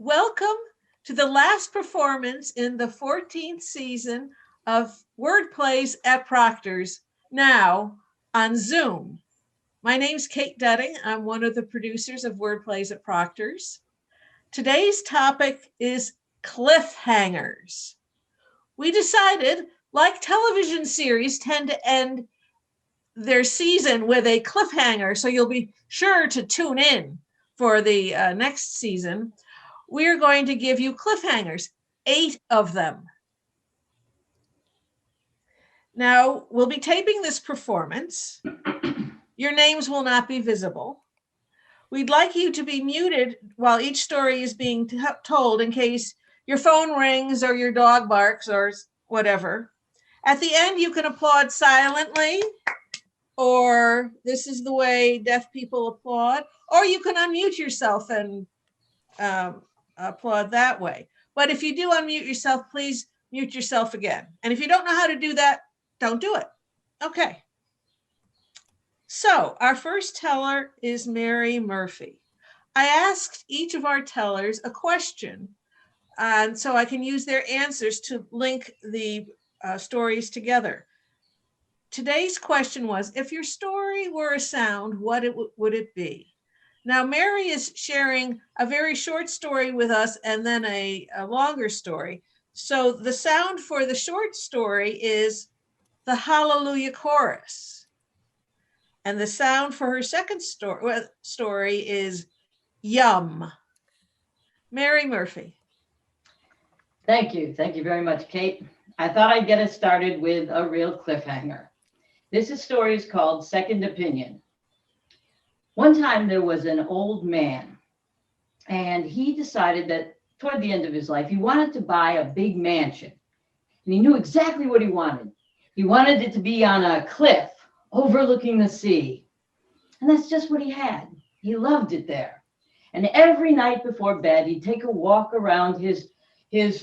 Welcome to the last performance in the 14th season of Word Plays at Proctor's, now on Zoom. My name's Kate Dudding. I'm one of the producers of Word Plays at Proctor's. Today's topic is cliffhangers. We decided, like television series tend to end their season with a cliffhanger, so you'll be sure to tune in for the next season. We're going to give you cliffhangers, 8 of them. Now, we'll be taping this performance. Your names will not be visible. We'd like you to be muted while each story is being told in case your phone rings or your dog barks or whatever. At the end, you can applaud silently, or this is the way deaf people applaud, or you can unmute yourself and applaud that way. But if you do unmute yourself, please mute yourself again. And if you don't know how to do that, don't do it. Okay. So our first teller is Mary Murphy. I asked each of our tellers a question, and so I can use their answers to link the stories together. Today's question was, if your story were a sound, what would it be? Now, Mary is sharing a very short story with us and then a longer story. So the sound for the short story is the Hallelujah chorus. And the sound for her second story is yum. Mary Murphy. Thank you. Thank you very much, Kate. I thought I'd get us started with a real cliffhanger. This story is called Second Opinion. One time there was an old man, and he decided that toward the end of his life, he wanted to buy a big mansion. And he knew exactly what he wanted. He wanted it to be on a cliff overlooking the sea. And that's just what he had. He loved it there. And every night before bed, he'd take a walk around his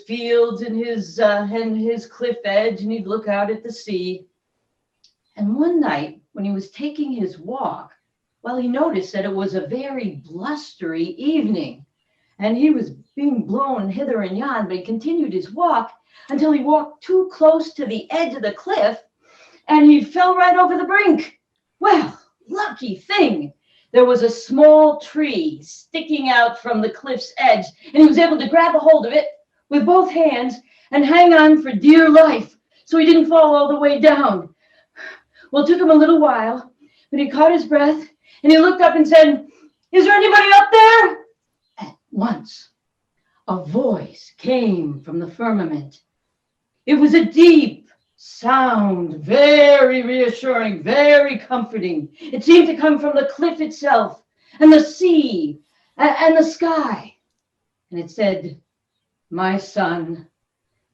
fields and his cliff edge, and he'd look out at the sea. And one night, when he was taking his walk, well, he noticed that it was a very blustery evening, and he was being blown hither and yon, but he continued his walk until he walked too close to the edge of the cliff, and he fell right over the brink. Well, lucky thing, there was a small tree sticking out from the cliff's edge, and he was able to grab a hold of it with both hands and hang on for dear life, so he didn't fall all the way down. Well, it took him a little while, but he caught his breath, and he looked up and said, "Is there anybody up there?" At once, a voice came from the firmament. It was a deep sound, very reassuring, very comforting. It seemed to come from the cliff itself, and the sea, and the sky. And it said, "My son,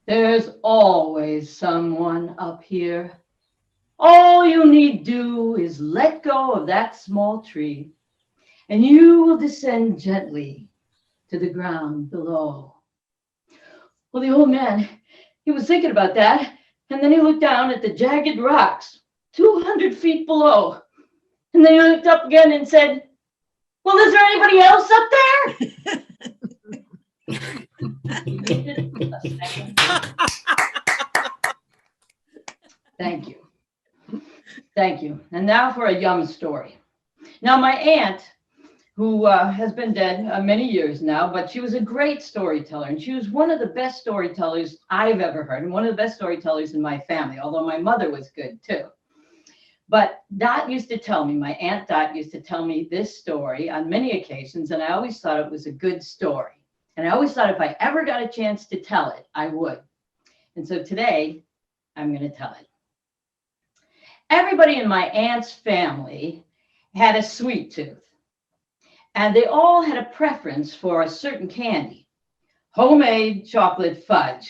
there's always someone up here. All you need do is let go of that small tree, and you will descend gently to the ground below." Well, the old man, he was thinking about that, and then he looked down at the jagged rocks 200 feet below. And then he looked up again and said, "Well, is there anybody else up there?" Thank you. Thank you. And now for a yum story. Now, my aunt, who has been dead many years now, but she was a great storyteller, and she was one of the best storytellers I've ever heard, and one of the best storytellers in my family, although my mother was good too. But Dot used to tell me, my Aunt Dot used to tell me this story on many occasions, and I always thought it was a good story. And I always thought if I ever got a chance to tell it, I would. And so today, I'm going to tell it. Everybody in my aunt's family had a sweet tooth, and they all had a preference for a certain candy, homemade chocolate fudge,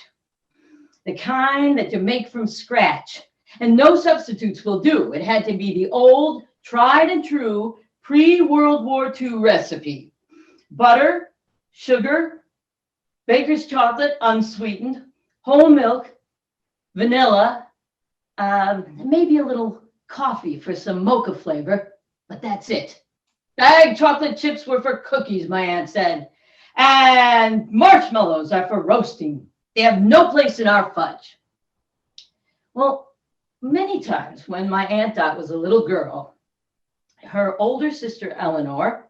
the kind that you make from scratch, and no substitutes will do. It had to be the old, tried and true, pre-World War II recipe. Butter, sugar, baker's chocolate, unsweetened, whole milk, vanilla, maybe a little coffee for some mocha flavor, but that's it. Bagged chocolate chips were for cookies, my aunt said. And marshmallows are for roasting. They have no place in our fudge. Well, many times when my Aunt Dot was a little girl, her older sister Eleanor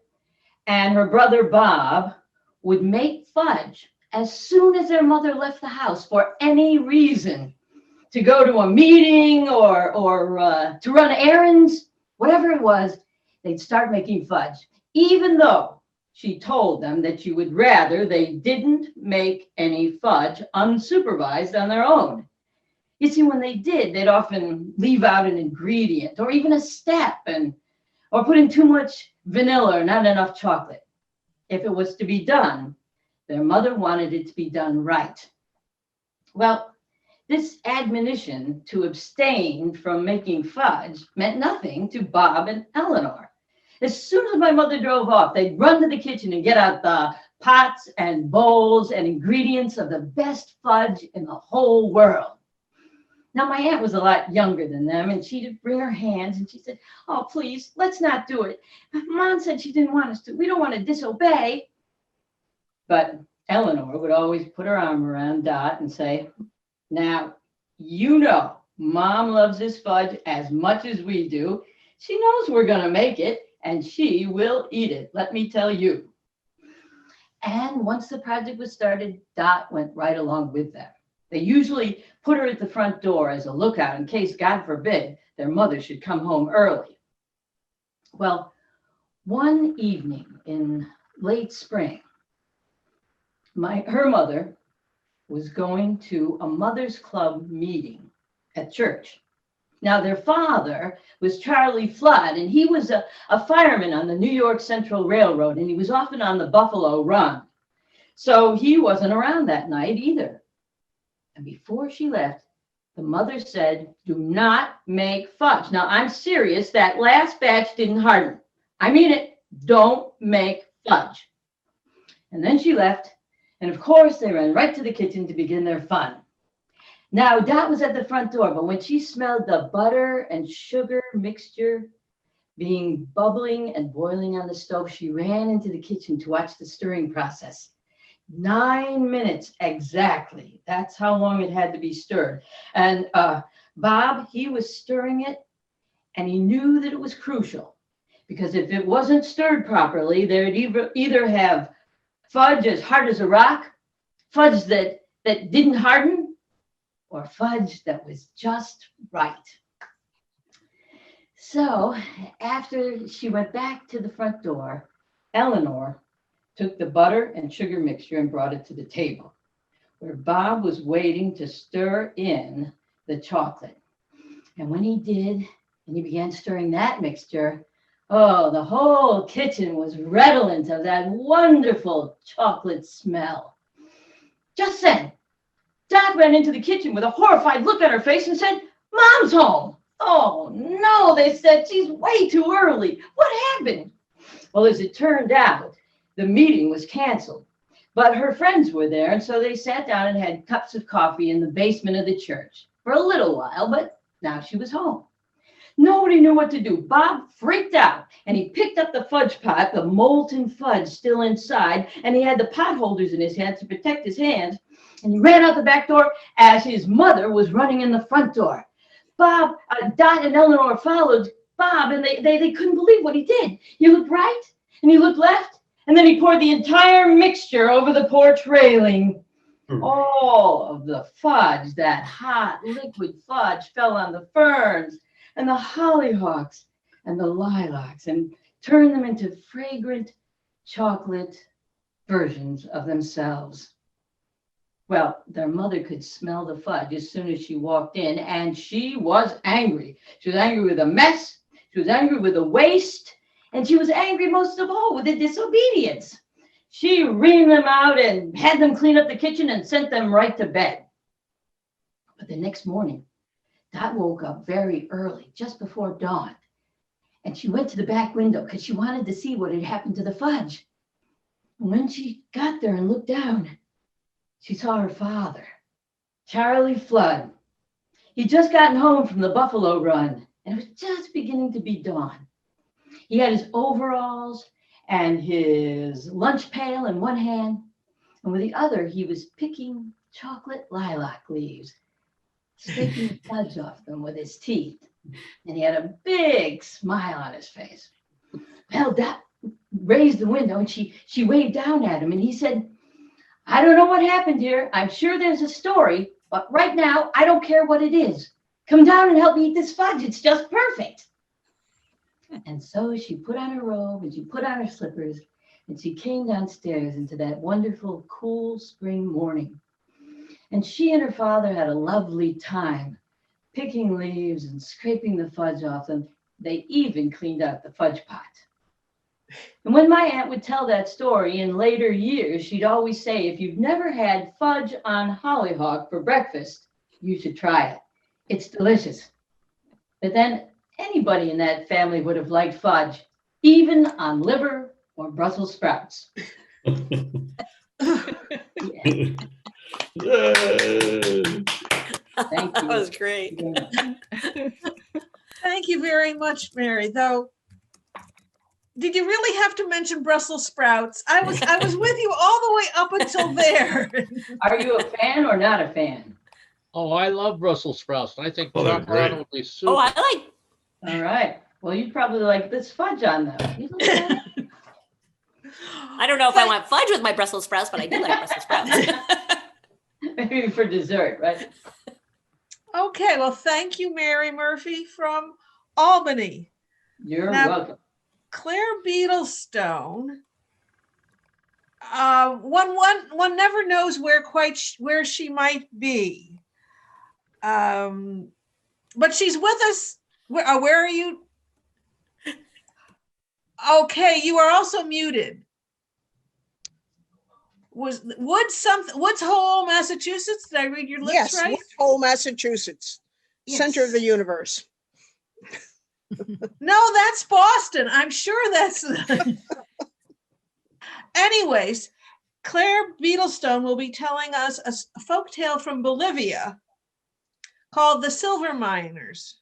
and her brother Bob would make fudge as soon as their mother left the house for any reason, to go to a meeting or to run errands, whatever it was, they'd start making fudge, even though she told them that she would rather they didn't make any fudge unsupervised on their own. You see, when they did, they'd often leave out an ingredient or even a step or put in too much vanilla or not enough chocolate. If it was to be done, their mother wanted it to be done right. Well, this admonition to abstain from making fudge meant nothing to Bob and Eleanor. As soon as my mother drove off, they'd run to the kitchen and get out the pots and bowls and ingredients of the best fudge in the whole world. Now, my aunt was a lot younger than them, and she'd bring her hands and she said, "Oh, please, let's not do it. Mom said she didn't want us to. We don't want to disobey." But Eleanor would always put her arm around Dot and say, "Now, you know, Mom loves this fudge as much as we do. She knows we're going to make it, and she will eat it, let me tell you." And once the project was started, Dot went right along with them. They usually put her at the front door as a lookout in case, God forbid, their mother should come home early. Well, one evening in late spring, her mother was going to a Mothers Club meeting at church. Now, their father was Charlie Flood, and he was a fireman on the New York Central Railroad, and he was often on the Buffalo Run. So he wasn't around that night either. And before she left, the mother said, "Do not make fudge." Now, I'm serious. That last batch didn't harden. I mean it. Don't make fudge. And then she left. And of course, they ran right to the kitchen to begin their fun. Now, Dot was at the front door, but when she smelled the butter and sugar mixture being bubbling and boiling on the stove, she ran into the kitchen to watch the stirring process. 9 minutes exactly. That's how long it had to be stirred. And Bob, he was stirring it, and he knew that it was crucial, because if it wasn't stirred properly, they'd either have fudge as hard as a rock, fudge that didn't harden, or fudge that was just right. So after she went back to the front door, Eleanor took the butter and sugar mixture and brought it to the table, where Bob was waiting to stir in the chocolate. And when he did, and he began stirring that mixture, oh, the whole kitchen was redolent of that wonderful chocolate smell. Just then, Dot ran into the kitchen with a horrified look on her face and said, "Mom's home." "Oh, no," they said. "She's way too early. What happened?" Well, as it turned out, the meeting was canceled, but her friends were there, and so they sat down and had cups of coffee in the basement of the church for a little while, but now she was home. Nobody knew what to do. Bob freaked out, and he picked up the fudge pot, the molten fudge still inside, and he had the pot holders in his hands to protect his hands, and he ran out the back door as his mother was running in the front door. Bob, Dot and Eleanor followed Bob, and they couldn't believe what he did. He looked right, and he looked left, and then he poured the entire mixture over the porch railing. All of the fudge, that hot liquid fudge, fell on the ferns and the hollyhocks and the lilacs and turned them into fragrant chocolate versions of themselves. Well, their mother could smell the fudge as soon as she walked in, and she was angry. She was angry with the mess. She was angry with the waste. And she was angry most of all with the disobedience. She reamed them out and had them clean up the kitchen and sent them right to bed. But the next morning, Dot woke up very early, just before dawn. And she went to the back window because she wanted to see what had happened to the fudge. And when she got there and looked down, she saw her father, Charlie Flood. He'd just gotten home from the Buffalo Run, and it was just beginning to be dawn. He had his overalls and his lunch pail in one hand, and with the other, he was picking chocolate lilac leaves, scraping the fudge off them with his teeth. And he had a big smile on his face. Well, Dot raised the window and she waved down at him, and he said, I don't know what happened here. I'm sure there's a story, but right now, I don't care what it is. Come down and help me eat this fudge. It's just perfect. And so she put on her robe and she put on her slippers and she came downstairs into that wonderful, cool spring morning. And she and her father had a lovely time picking leaves and scraping the fudge off them. They even cleaned out the fudge pot. And when my aunt would tell that story in later years, she'd always say, if you've never had fudge on hollyhock for breakfast, you should try it. It's delicious. But then anybody in that family would have liked fudge, even on liver or Brussels sprouts. Yay. Thank you. That was great. Thank you very much, Mary. Though, did you really have to mention Brussels sprouts? I was with you all the way up until there. Are you a fan or not a fan? Oh, I love Brussels sprouts. I think Oh, they're chocolate on great. them would be super. Oh, I like. All right. Well, you'd probably like this fudge on them. You don't like that? I don't know if I want fudge with my Brussels sprouts, but I do like Brussels sprouts. Maybe for dessert, right? Okay, well, thank you, Mary Murphy from Albany. You're Now- welcome. Claire Beetlestone. One never knows where she might be. But she's with us. Where are you? Okay, you are also muted. Woods Hole, Massachusetts? Did I read your lips Yes, right? Woods Hole, Massachusetts, center of the universe. No, that's Boston. I'm sure that's. Anyways, Claire Beetlestone will be telling us a folktale from Bolivia called The Silver Miners.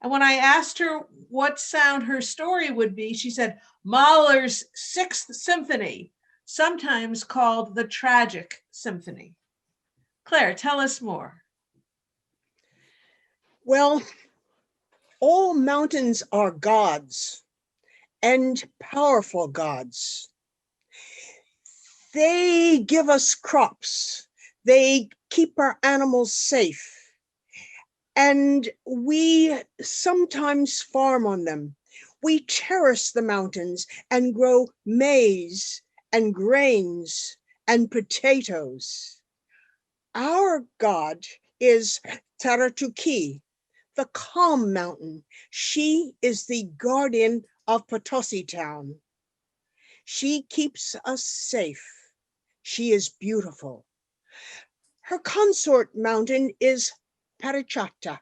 And when I asked her what sound her story would be, she said Mahler's Sixth Symphony, sometimes called the Tragic Symphony. Claire, tell us more. Well, all mountains are gods and powerful gods. They give us crops. They keep our animals safe. And we sometimes farm on them. We cherish the mountains and grow maize and grains and potatoes. Our god is Taratuki, the calm mountain. She is the guardian of Potosi town. She keeps us safe. She is beautiful. Her consort mountain is Parachata,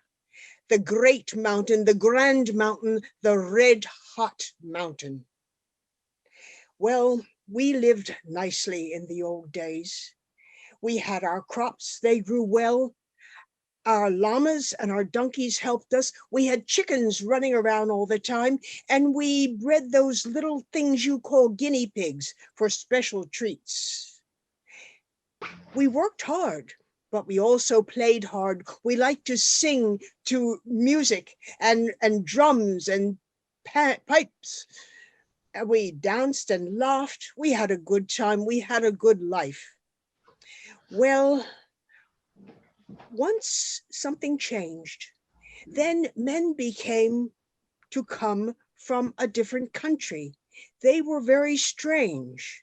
the great mountain, the grand mountain, the red hot mountain. Well, we lived nicely in the old days. We had our crops, they grew well. Our llamas and our donkeys helped us. We had chickens running around all the time, and we bred those little things you call guinea pigs for special treats. We worked hard, but we also played hard. We liked to sing to music and drums and pipes. And we danced and laughed. We had a good time. We had a good life. Well, once something changed. Then men began to come from a different country. They were very strange.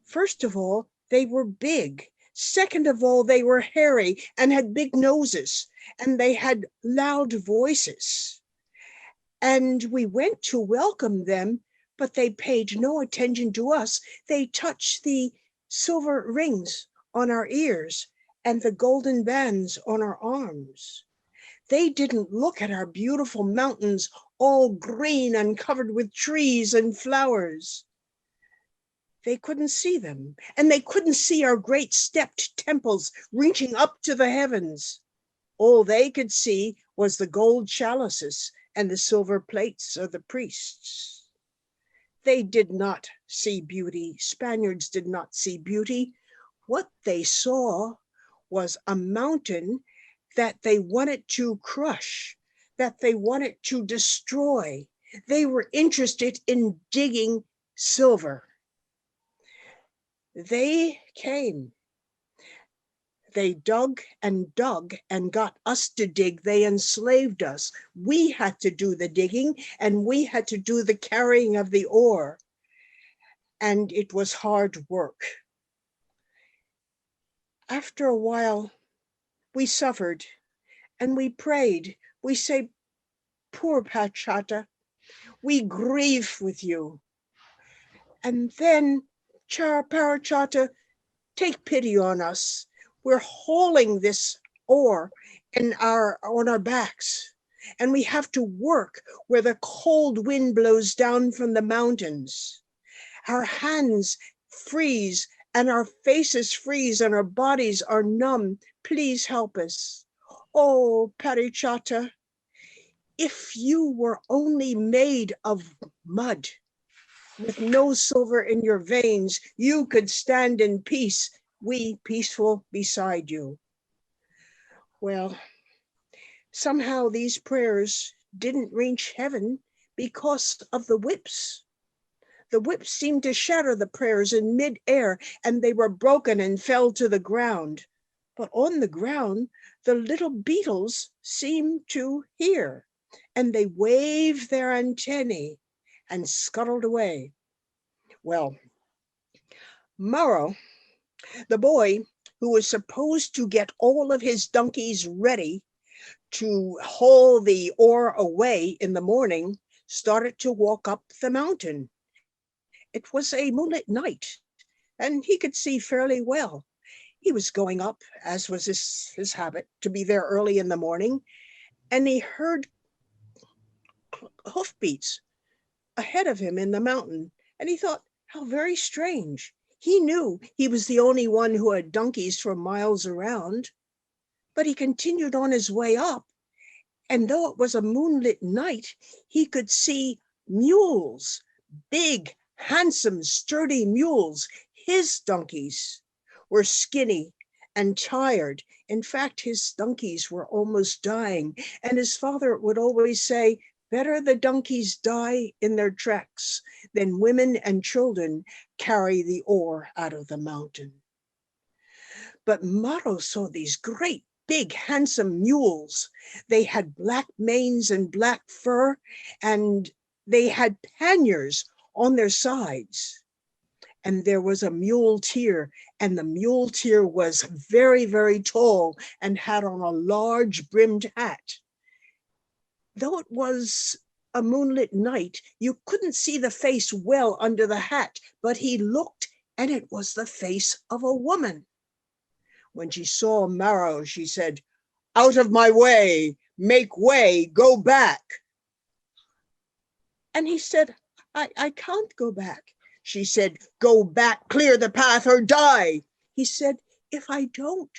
First of all, they were big. Second of all, they were hairy and had big noses, and they had loud voices. And we went to welcome them, but they paid no attention to us. They touched the silver rings on our ears and the golden bands on our arms. They didn't look at our beautiful mountains, all green and covered with trees and flowers. They couldn't see them, and they couldn't see our great stepped temples reaching up to the heavens. All they could see was the gold chalices and the silver plates of the priests. They did not see beauty. Spaniards did not see beauty. What they saw was a mountain that they wanted to crush, that they wanted to destroy. They were interested in digging silver. They came. They dug and got us to dig. They enslaved us. We had to do the digging, and we had to do the carrying of the ore. And it was hard work. After a while, we suffered and we prayed. We say, poor Pachata, we grieve with you. And then, Parachata, take pity on us. We're hauling this ore on our backs, and we have to work where the cold wind blows down from the mountains. Our hands freeze and our faces freeze and our bodies are numb. Please help us. Oh, Parichata, if you were only made of mud, with no silver in your veins, you could stand in peace, we peaceful beside you. Well, somehow these prayers didn't reach heaven because of the whips. The whips seemed to shatter the prayers in midair, and they were broken and fell to the ground. But on the ground, the little beetles seemed to hear, and they waved their antennae and scuttled away. Well, Morrow, the boy who was supposed to get all of his donkeys ready to haul the ore away in the morning, started to walk up the mountain. It was a moonlit night, and he could see fairly well. He was going up, as was his habit, to be there early in the morning, and he heard hoofbeats ahead of him in the mountain, and he thought, how very strange. He knew he was the only one who had donkeys for miles around, but he continued on his way up, and though it was a moonlit night, he could see mules, big, handsome, sturdy mules. His donkeys were skinny and tired. In fact, his donkeys were almost dying, and his father would always say, better the donkeys die in their tracks than women and children carry the ore out of the mountain. But Maro saw these great, big, handsome mules. They had black manes and black fur, and they had panniers on their sides. And there was a muleteer, and the muleteer was very, very tall and had on a large brimmed hat. Though it was a moonlit night, you couldn't see the face well under the hat, but he looked, and it was the face of a woman. When she saw Maro, she said, out of my way, make way, go back. And he said, I can't go back. She said, go back, clear the path or die. He said, if I don't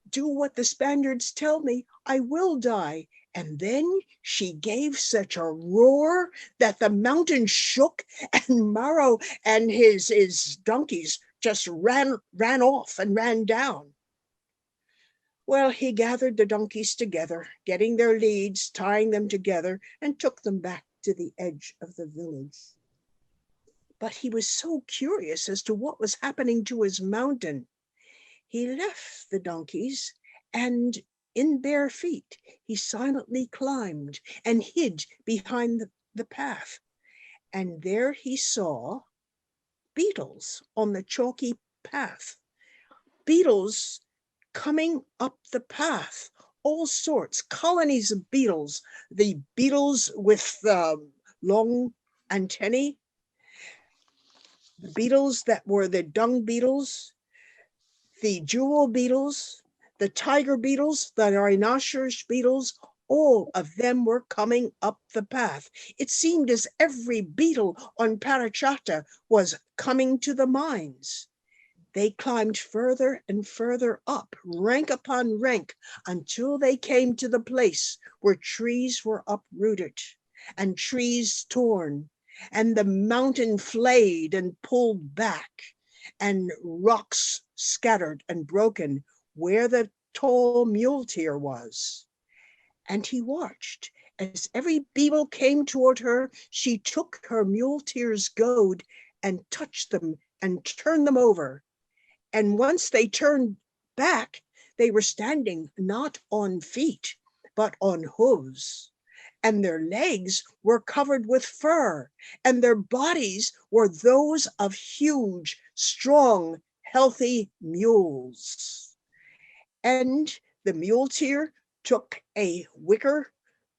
do what the Spaniards tell me, I will die. And then she gave such a roar that the mountain shook, and Maro and his donkeys just ran off and ran down. Well, he gathered the donkeys together, getting their leads, tying them together, and took them back to the edge of the village. But he was so curious as to what was happening to his mountain. He left the donkeys, and in bare feet, he silently climbed and hid behind the path. And there he saw beetles on the chalky path. Beetles coming up the path, all sorts, colonies of beetles. The beetles with long antennae, the beetles that were the dung beetles, the jewel beetles, the tiger beetles, the rhinoceros beetles, all of them were coming up the path. It seemed as every beetle on Parachata was coming to the mines. They climbed further and further up, rank upon rank, until they came to the place where trees were uprooted and trees torn, and the mountain flayed and pulled back, and rocks scattered and broken where the tall muleteer was. And he watched. As every beetle came toward her, she took her muleteer's goad and touched them and turned them over. And once they turned back, they were standing not on feet, but on hooves. And their legs were covered with fur, and their bodies were those of huge, strong, healthy mules. And the muleteer took a wicker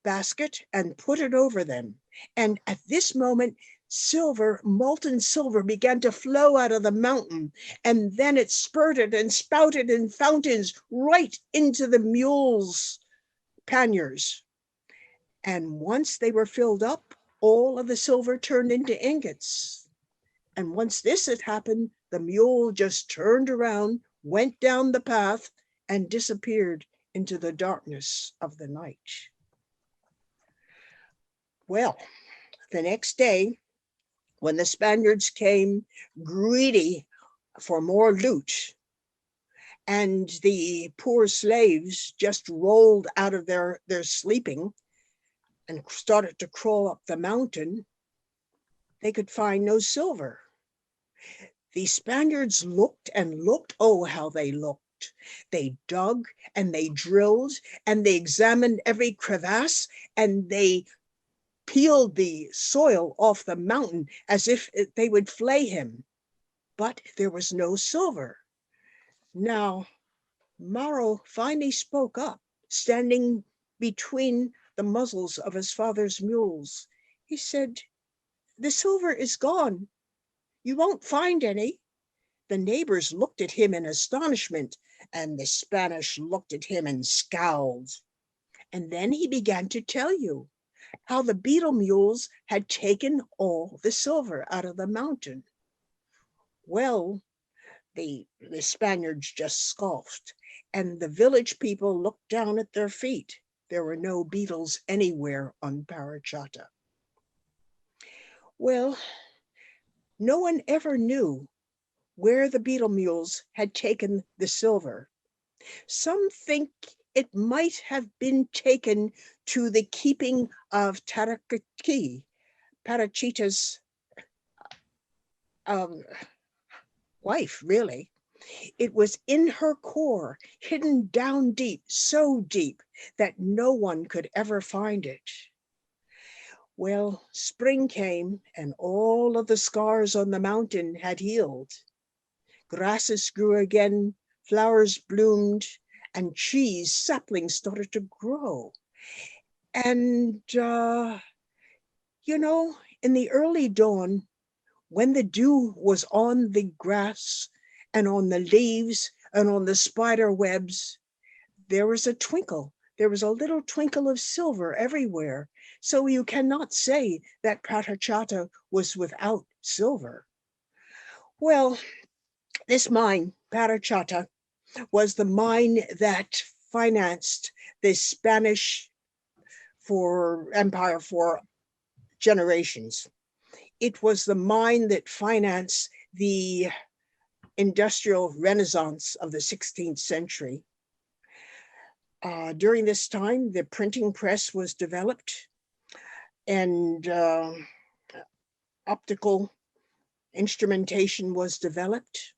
basket and put it over them. And at this moment, silver, molten silver, began to flow out of the mountain. And then it spurted and spouted in fountains right into the mules' panniers. And once they were filled up, all of the silver turned into ingots. And once this had happened, the mule just turned around, went down the path, and disappeared into the darkness of the night. Well, the next day, when the Spaniards came greedy for more loot, and the poor slaves just rolled out of their sleeping and started to crawl up the mountain, they could find no silver. The Spaniards looked and looked. Oh, how they looked. They dug and they drilled and they examined every crevasse and they peeled the soil off the mountain as if they would flay him. But there was no silver. Now, Mauro finally spoke up, standing between the muzzles of his father's mules. He said, "The silver is gone. You won't find any." The neighbors looked at him in astonishment, and the Spanish looked at him and scowled. And then he began to tell you how the beetle mules had taken all the silver out of the mountain. Well, the Spaniards just scoffed, and the village people looked down at their feet. There were no beetles anywhere on Parachata. Well, no one ever knew where the beetle mules had taken the silver. Some think it might have been taken to the keeping of Tarakaki, Parachita's wife, really. It was in her core, hidden down deep, so deep that no one could ever find it. Well, spring came and all of the scars on the mountain had healed. Grasses grew again, flowers bloomed, and trees, saplings started to grow. And, in the early dawn, when the dew was on the grass and on the leaves and on the spider webs, there was a twinkle. There was a little twinkle of silver everywhere. So you cannot say that Parachata was without silver. Well, this mine, Parachata, was the mine that financed the Spanish empire for generations. It was the mine that financed the industrial renaissance of the 16th century. During this time, the printing press was developed, and optical instrumentation was developed,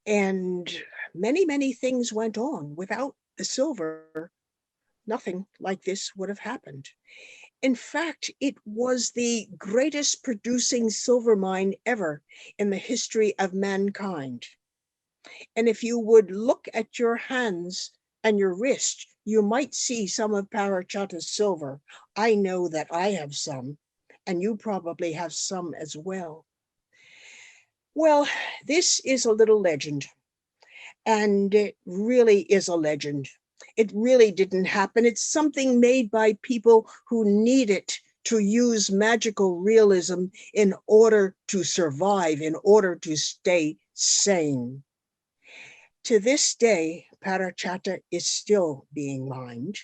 and many, many things went on. Without the silver, nothing like this would have happened. In fact, it was the greatest producing silver mine ever in the history of mankind. And if you would look at your hands and your wrist, you might see some of Parachata's silver. I know that I have some, and you probably have some as well. Well, this is a little legend, and it really is a legend. It really didn't happen. It's something made by people who need it to use magical realism in order to survive, in order to stay sane. To this day, Parachata is still being mined,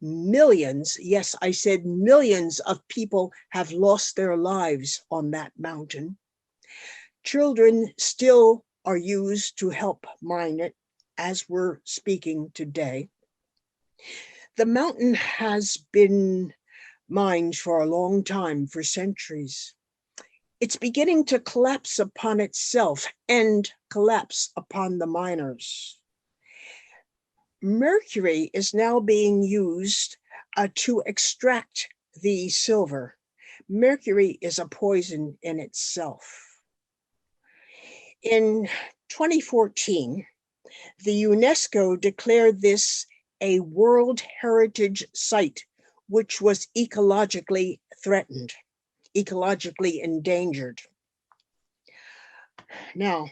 Millions, yes, I said millions of people have lost their lives on that mountain. Children still are used to help mine it as we're speaking today. The mountain has been mined for a long time, for centuries. It's beginning to collapse upon itself and collapse upon the miners. Mercury is now being used to extract the silver. Mercury is a poison in itself. In 2014, the UNESCO declared this a World Heritage Site, which was ecologically threatened, ecologically endangered. Now,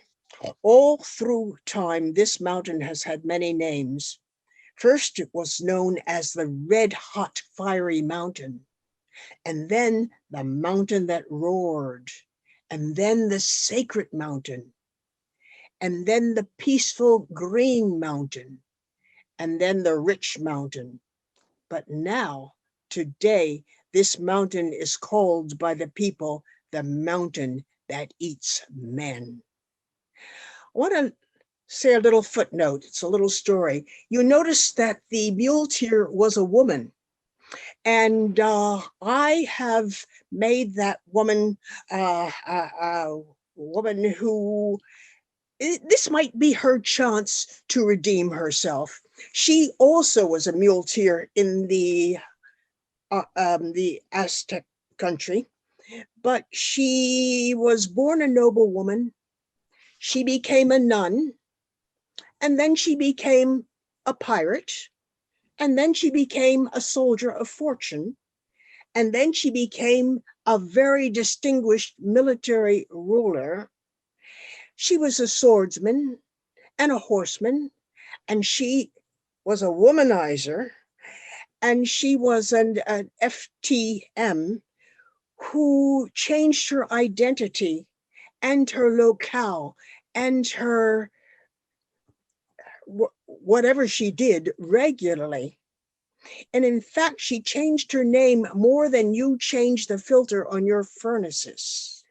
all through time, this mountain has had many names. First, it was known as the Red Hot Fiery Mountain, and then the Mountain That Roared, and then the Sacred Mountain, and then the Peaceful Green Mountain, and then the Rich Mountain. But now, today, this mountain is called by the people the Mountain That Eats Men. I want to say a little footnote. It's a little story. You notice that the muleteer was a woman. And I have made that woman a woman who, this might be her chance to redeem herself. She also was a muleteer in the Aztec country, but she was born a noble woman. She became a nun, and then she became a pirate, and then she became a soldier of fortune, and then she became a very distinguished military ruler. She was a swordsman and a horseman, and she was a womanizer, and she was an FTM who changed her identity and her locale and her whatever she did regularly. And in fact, she changed her name more than you change the filter on your furnaces.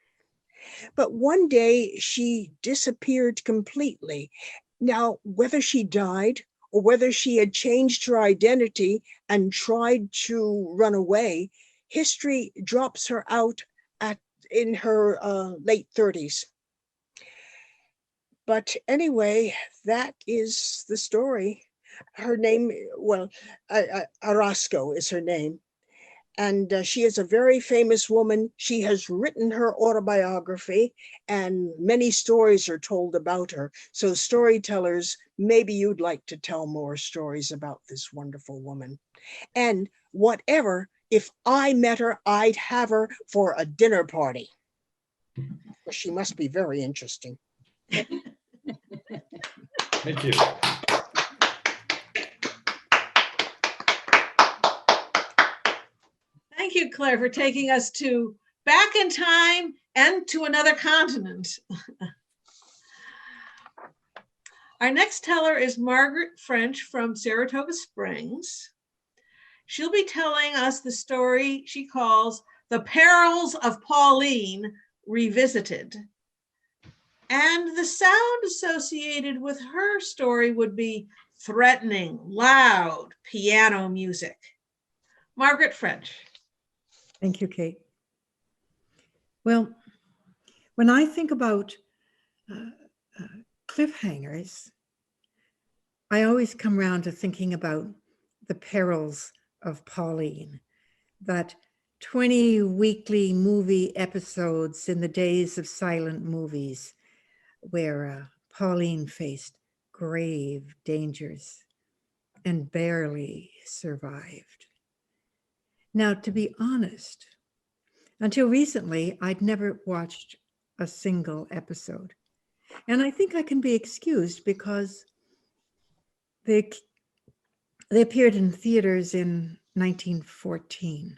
But one day she disappeared completely. Now, whether she died or whether she had changed her identity and tried to run away, history drops her out in her late 30s. But anyway, that is the story. Her name, well, Orozco is her name. And she is a very famous woman. She has written her autobiography, and many stories are told about her. So storytellers, maybe you'd like to tell more stories about this wonderful woman. And whatever, if I met her, I'd have her for a dinner party. She must be very interesting. Thank you. Thank you, Claire, for taking us back in time and to another continent. Our next teller is Margaret French from Saratoga Springs. She'll be telling us the story she calls The Perils of Pauline Revisited. And the sound associated with her story would be threatening, loud piano music. Margaret French. Thank you, Kate. Well, when I think about cliffhangers, I always come around to thinking about The Perils of Pauline, that 20 weekly movie episodes in the days of silent movies where Pauline faced grave dangers and barely survived. Now, to be honest, until recently, I'd never watched a single episode. And I think I can be excused because they appeared in theaters in 1914.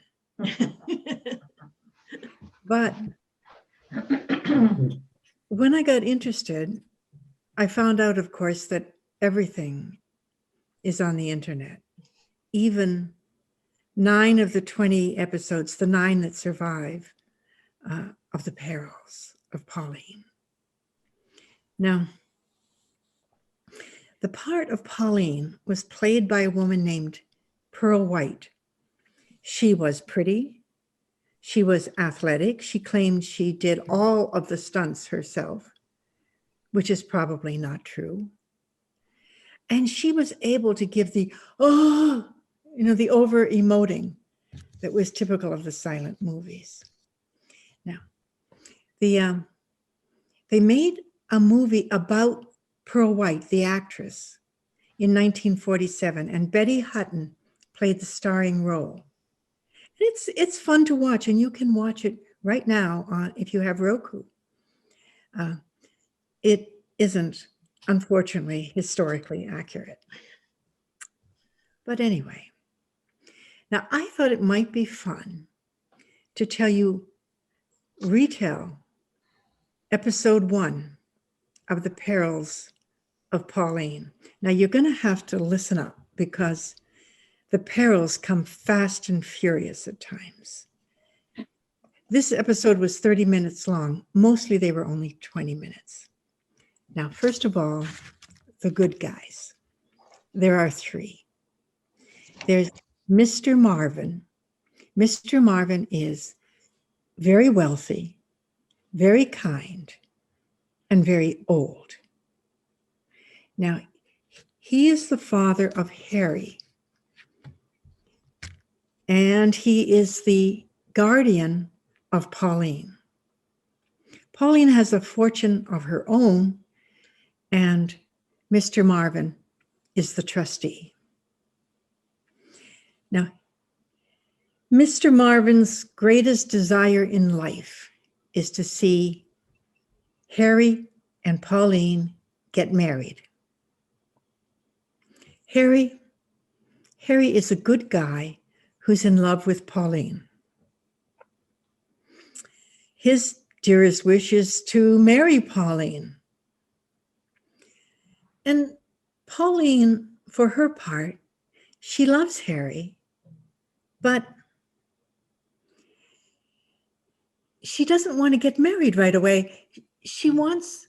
But when I got interested, I found out, of course, that everything is on the internet, even 9 of the 20 episodes, the 9 that survive, of the Perils of Pauline. Now, the part of Pauline was played by a woman named Pearl White. She was pretty. She was athletic. She claimed she did all of the stunts herself, which is probably not true. And she was able to give the, the over emoting that was typical of the silent movies. Now, they made a movie about Pearl White, the actress, in 1947, and Betty Hutton played the starring role. It's fun to watch, and you can watch it right now if you have Roku. It isn't, unfortunately, historically accurate. But anyway, now I thought it might be fun to retell episode 1 of The Perils of Pauline. Now you're going to have to listen up because the perils come fast and furious at times. This episode was 30 minutes long. Mostly they were only 20 minutes. Now, first of all, the good guys. There are 3. There's Mr. Marvin. Mr. Marvin is very wealthy, very kind, and very old. Now, he is the father of Harry, and he is the guardian of Pauline. Pauline has a fortune of her own, and Mr. Marvin is the trustee. Now, Mr. Marvin's greatest desire in life is to see Harry and Pauline get married. Harry is a good guy who's in love with Pauline. His dearest wish is to marry Pauline. And Pauline, for her part, she loves Harry, but she doesn't want to get married right away. She wants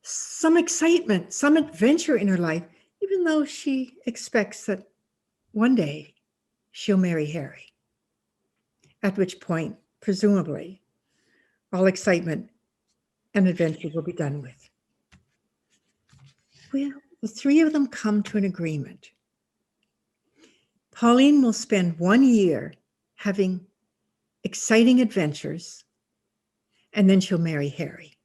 some excitement, some adventure in her life, even though she expects that one day she'll marry Harry. At which point, presumably, all excitement and adventure will be done with. Well, the 3 of them come to an agreement. Pauline will spend 1 year having exciting adventures, and then she'll marry Harry.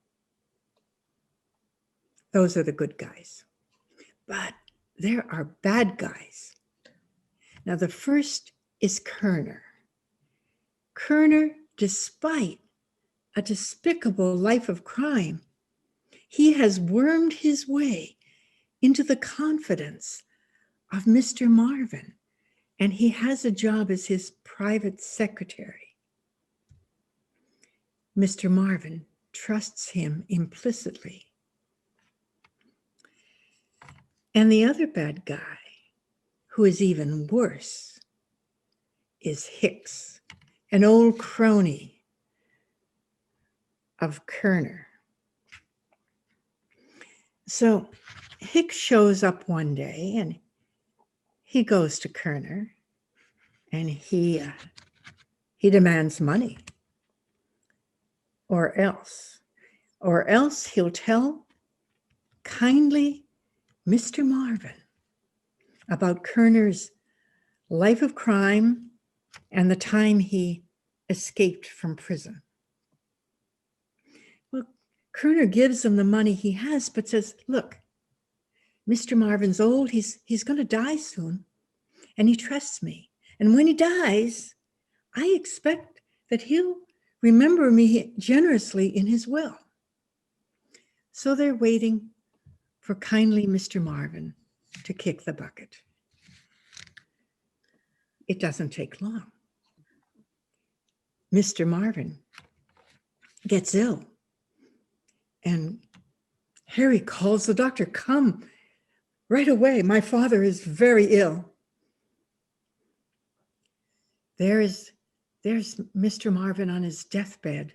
Those are the good guys. But there are bad guys. Now, the first is Kerner. Kerner, despite a despicable life of crime, he has wormed his way into the confidence of Mr. Marvin, and he has a job as his private secretary. Mr. Marvin trusts him implicitly. And the other bad guy, who is even worse, is Hicks, an old crony of Kerner. So Hicks shows up one day and he goes to Kerner and he demands money, or else he'll tell kindly Mr. Marvin about Kerner's life of crime and the time he escaped from prison. Well, Kerner gives him the money he has, but says, look, Mr. Marvin's old, he's going to die soon, and he trusts me. And when he dies, I expect that he'll remember me generously in his will. So they're waiting for kindly Mr. Marvin to kick the bucket. It doesn't take long. Mr. Marvin gets ill, and Harry calls the doctor, come right away. My father is very ill. there's Mr. Marvin on his deathbed,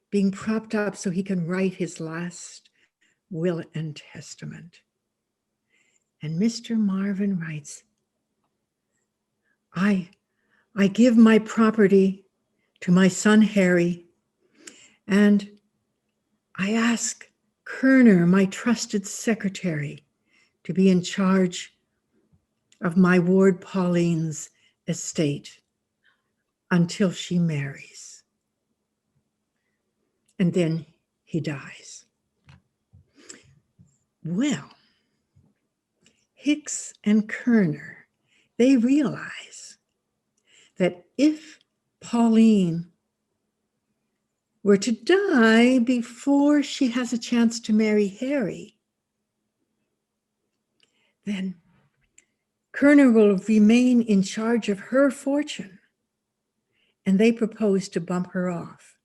being propped up so he can write his last will and testament. And Mr. Marvin writes, I give my property to my son Harry, and I ask Kerner, my trusted secretary, to be in charge of my ward Pauline's estate until she marries. And then he dies. Well, Hicks and Kerner, they realize that if Pauline were to die before she has a chance to marry Harry, then Kerner will remain in charge of her fortune, and they propose to bump her off.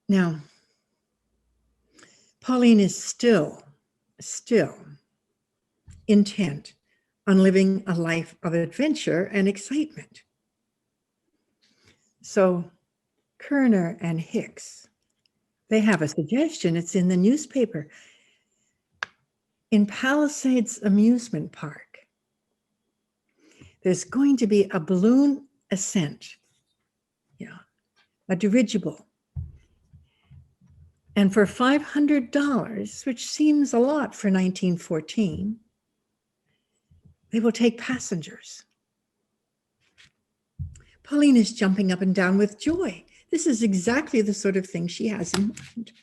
Now, Pauline is still intent on living a life of adventure and excitement. So Kerner and Hicks, they have a suggestion. It's in the newspaper. In Palisades Amusement Park, there's going to be a balloon ascent, a dirigible. And for $500, which seems a lot for 1914, they will take passengers. Pauline is jumping up and down with joy. This is exactly the sort of thing she has in mind.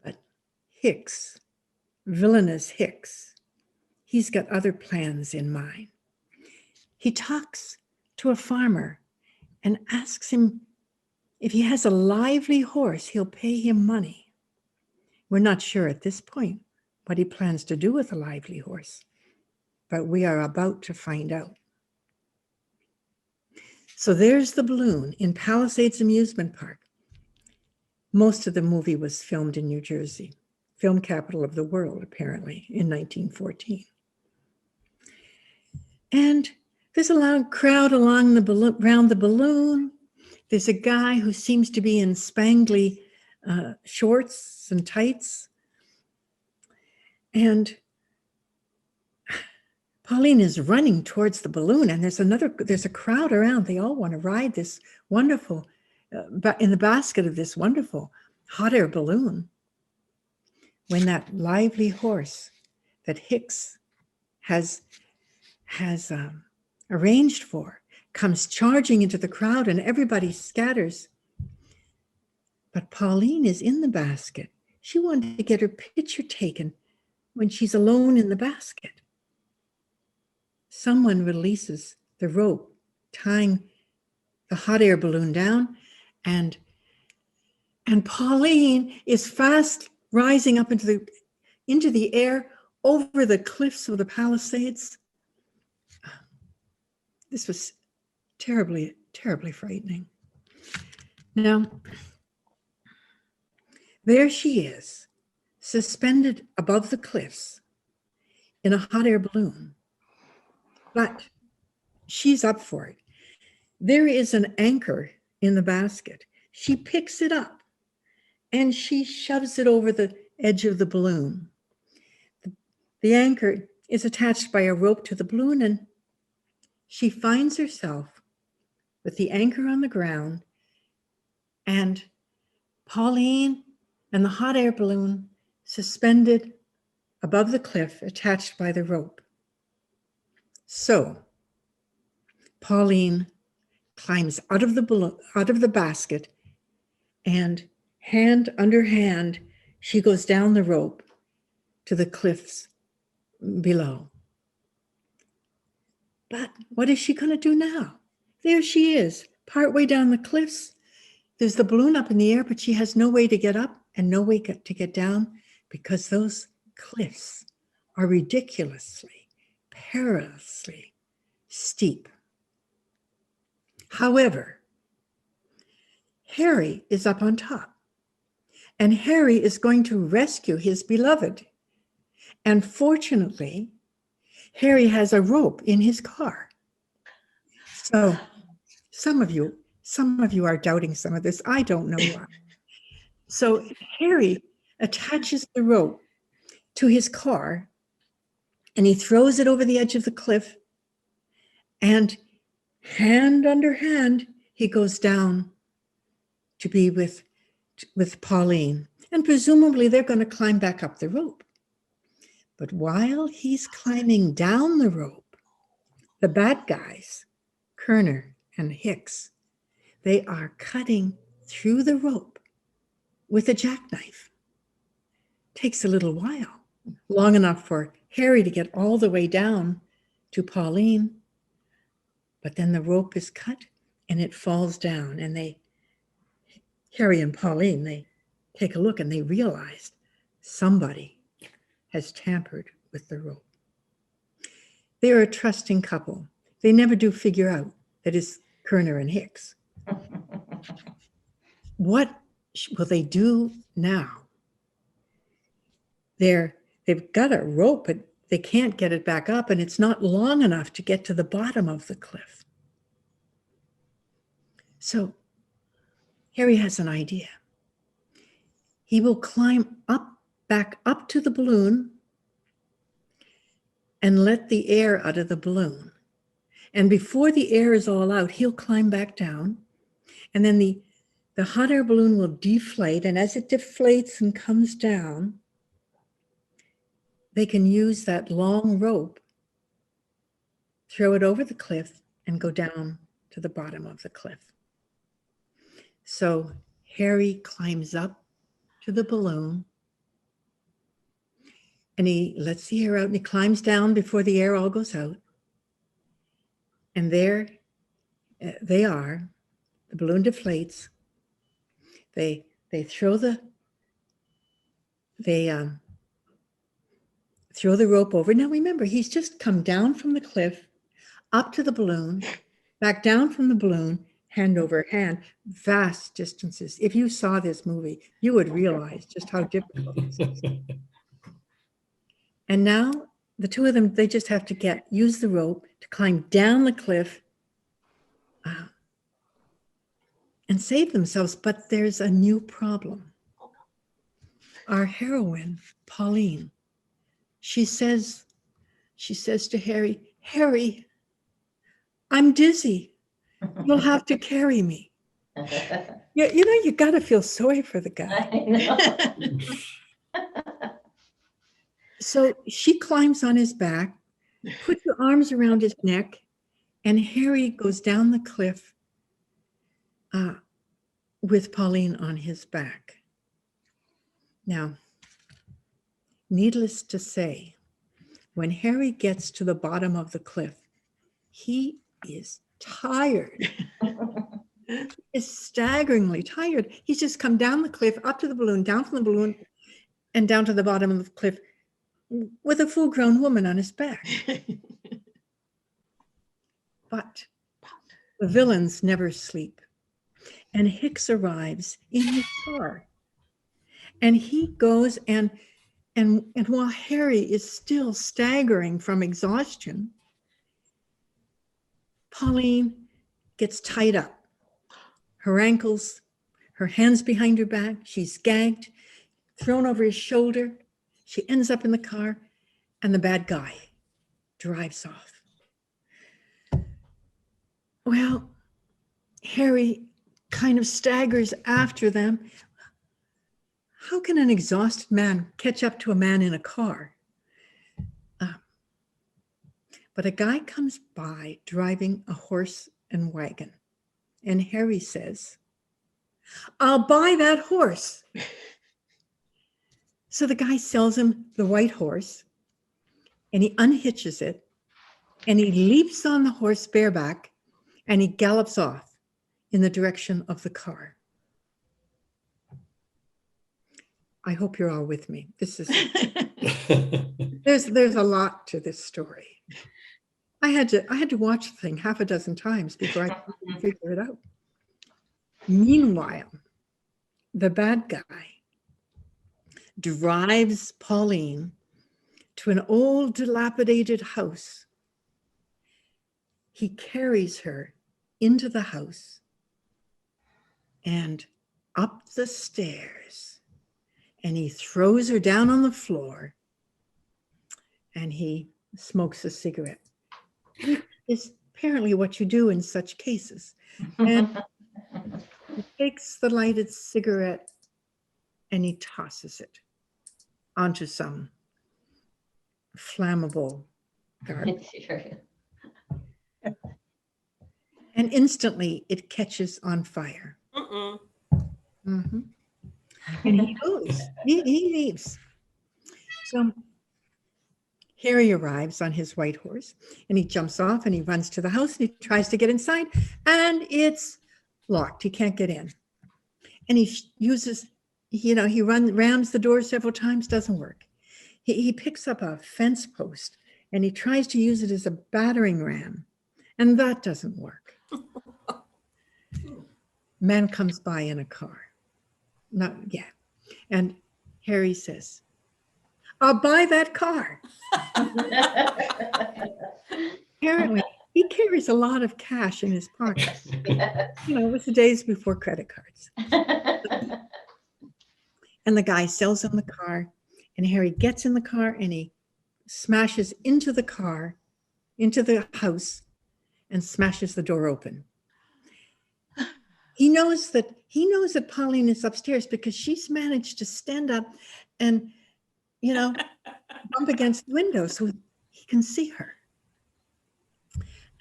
But Hicks, villainous Hicks, he's got other plans in mind. He talks to a farmer and asks him if he has a lively horse, he'll pay him money. We're not sure at this point what he plans to do with a lively horse, but we are about to find out. So there's the balloon in Palisades Amusement Park. Most of the movie was filmed in New Jersey, film capital of the world, apparently, in 1914. And there's a loud crowd around the balloon. There's a guy who seems to be in spangly shorts and tights. And Pauline is running towards the balloon, and there's a crowd around. They all want to ride this wonderful, in the basket of this wonderful hot air balloon. When that lively horse that Hicks has arranged for comes charging into the crowd, and everybody scatters. But Pauline is in the basket. She wanted to get her picture taken when she's alone in the basket. Someone releases the rope tying the hot air balloon down, and Pauline is fast rising up into the air over the cliffs of the Palisades. This was terribly, terribly frightening. Now, there she is, suspended above the cliffs in a hot air balloon. But she's up for it. There is an anchor in the basket. She picks it up and she shoves it over the edge of the balloon. The anchor is attached by a rope to the balloon, and she finds herself with the anchor on the ground and Pauline and the hot air balloon suspended above the cliff, attached by the rope. So Pauline climbs out of the basket, and hand under hand, she goes down the rope to the cliffs below. But what is she going to do now? There she is, partway down the cliffs. There's the balloon up in the air, but she has no way to get up and no way to get down, because those cliffs are ridiculously, perilously steep. However, Harry is up on top, and Harry is going to rescue his beloved. And fortunately, Harry has a rope in his car. So some of you are doubting some of this. I don't know why. So Harry attaches the rope to his car and he throws it over the edge of the cliff, and hand under hand, he goes down to be with Pauline. And presumably they're going to climb back up the rope. But while he's climbing down the rope, the bad guys, Kerner and Hicks, they are cutting through the rope with a jackknife. Takes a little while, long enough for Harry to get all the way down to Pauline. But then the rope is cut and it falls down, and Harry and Pauline, they take a look and they realize somebody has tampered with the rope. They're a trusting couple. They never do figure out that it's Kerner and Hicks. What will they do now? They've got a rope, but they can't get it back up, and it's not long enough to get to the bottom of the cliff. So Harry has an idea. He will climb back up to the balloon and let the air out of the balloon. And before the air is all out, he'll climb back down, and then the hot air balloon will deflate. And as it deflates and comes down, they can use that long rope, throw it over the cliff, and go down to the bottom of the cliff. So Harry climbs up to the balloon, and he lets the air out, and he climbs down before the air all goes out. And there they are. The balloon deflates. They throw the rope over. Now remember, he's just come down from the cliff, up to the balloon, back down from the balloon, hand over hand, vast distances. If you saw this movie, you would realize just how difficult this is. And now the two of them, they just have to use the rope to climb down the cliff and save themselves. But there's a new problem. Our heroine, Pauline, she says to Harry, "Harry, I'm dizzy. You'll have to carry me." You got to feel sorry for the guy. I know. So she climbs on his back, puts her arms around his neck, and Harry goes down the cliff with Pauline on his back. Now, needless to say, when Harry gets to the bottom of the cliff, he is tired. He is staggeringly tired. He's just come down the cliff, up to the balloon, down from the balloon, and down to the bottom of the cliff with a full-grown woman on his back. But the villains never sleep. And Hicks arrives in his car. And he goes and while Harry is still staggering from exhaustion, Pauline gets tied up. Her ankles, her hands behind her back, she's gagged, thrown over his shoulder. She ends up in the car, and the bad guy drives off. Well, Harry kind of staggers after them. How can an exhausted man catch up to a man in a car? But a guy comes by driving a horse and wagon, and Harry says, "I'll buy that horse." So the guy sells him the white horse, and he unhitches it, and he leaps on the horse bareback, and he gallops off in the direction of the car. I hope you're all with me. This is there's a lot to this story. I had to watch the thing half a dozen times before I could figure it out. Meanwhile, the bad guy drives Pauline to an old dilapidated house. He carries her into the house and up the stairs, and he throws her down on the floor, and he smokes a cigarette. It's apparently what you do in such cases. And he takes the lighted cigarette and he tosses it onto some flammable garbage. And instantly it catches on fire. Mhm. And he goes, he leaves. So Harry arrives on his white horse and he jumps off and he runs to the house and he tries to get inside and it's locked. He can't get in. And he uses, he rams the door several times, doesn't work. He picks up a fence post and he tries to use it as a battering ram, and that doesn't work. Man comes by in a car. And Harry says, "I'll buy that car." Apparently, he carries a lot of cash in his pocket. It was the days before credit cards. And the guy sells him the car, and Harry gets in the car and he smashes into the car, into the house, and smashes the door open. He knows that Pauline is upstairs because she's managed to stand up and, bump against the window so he can see her.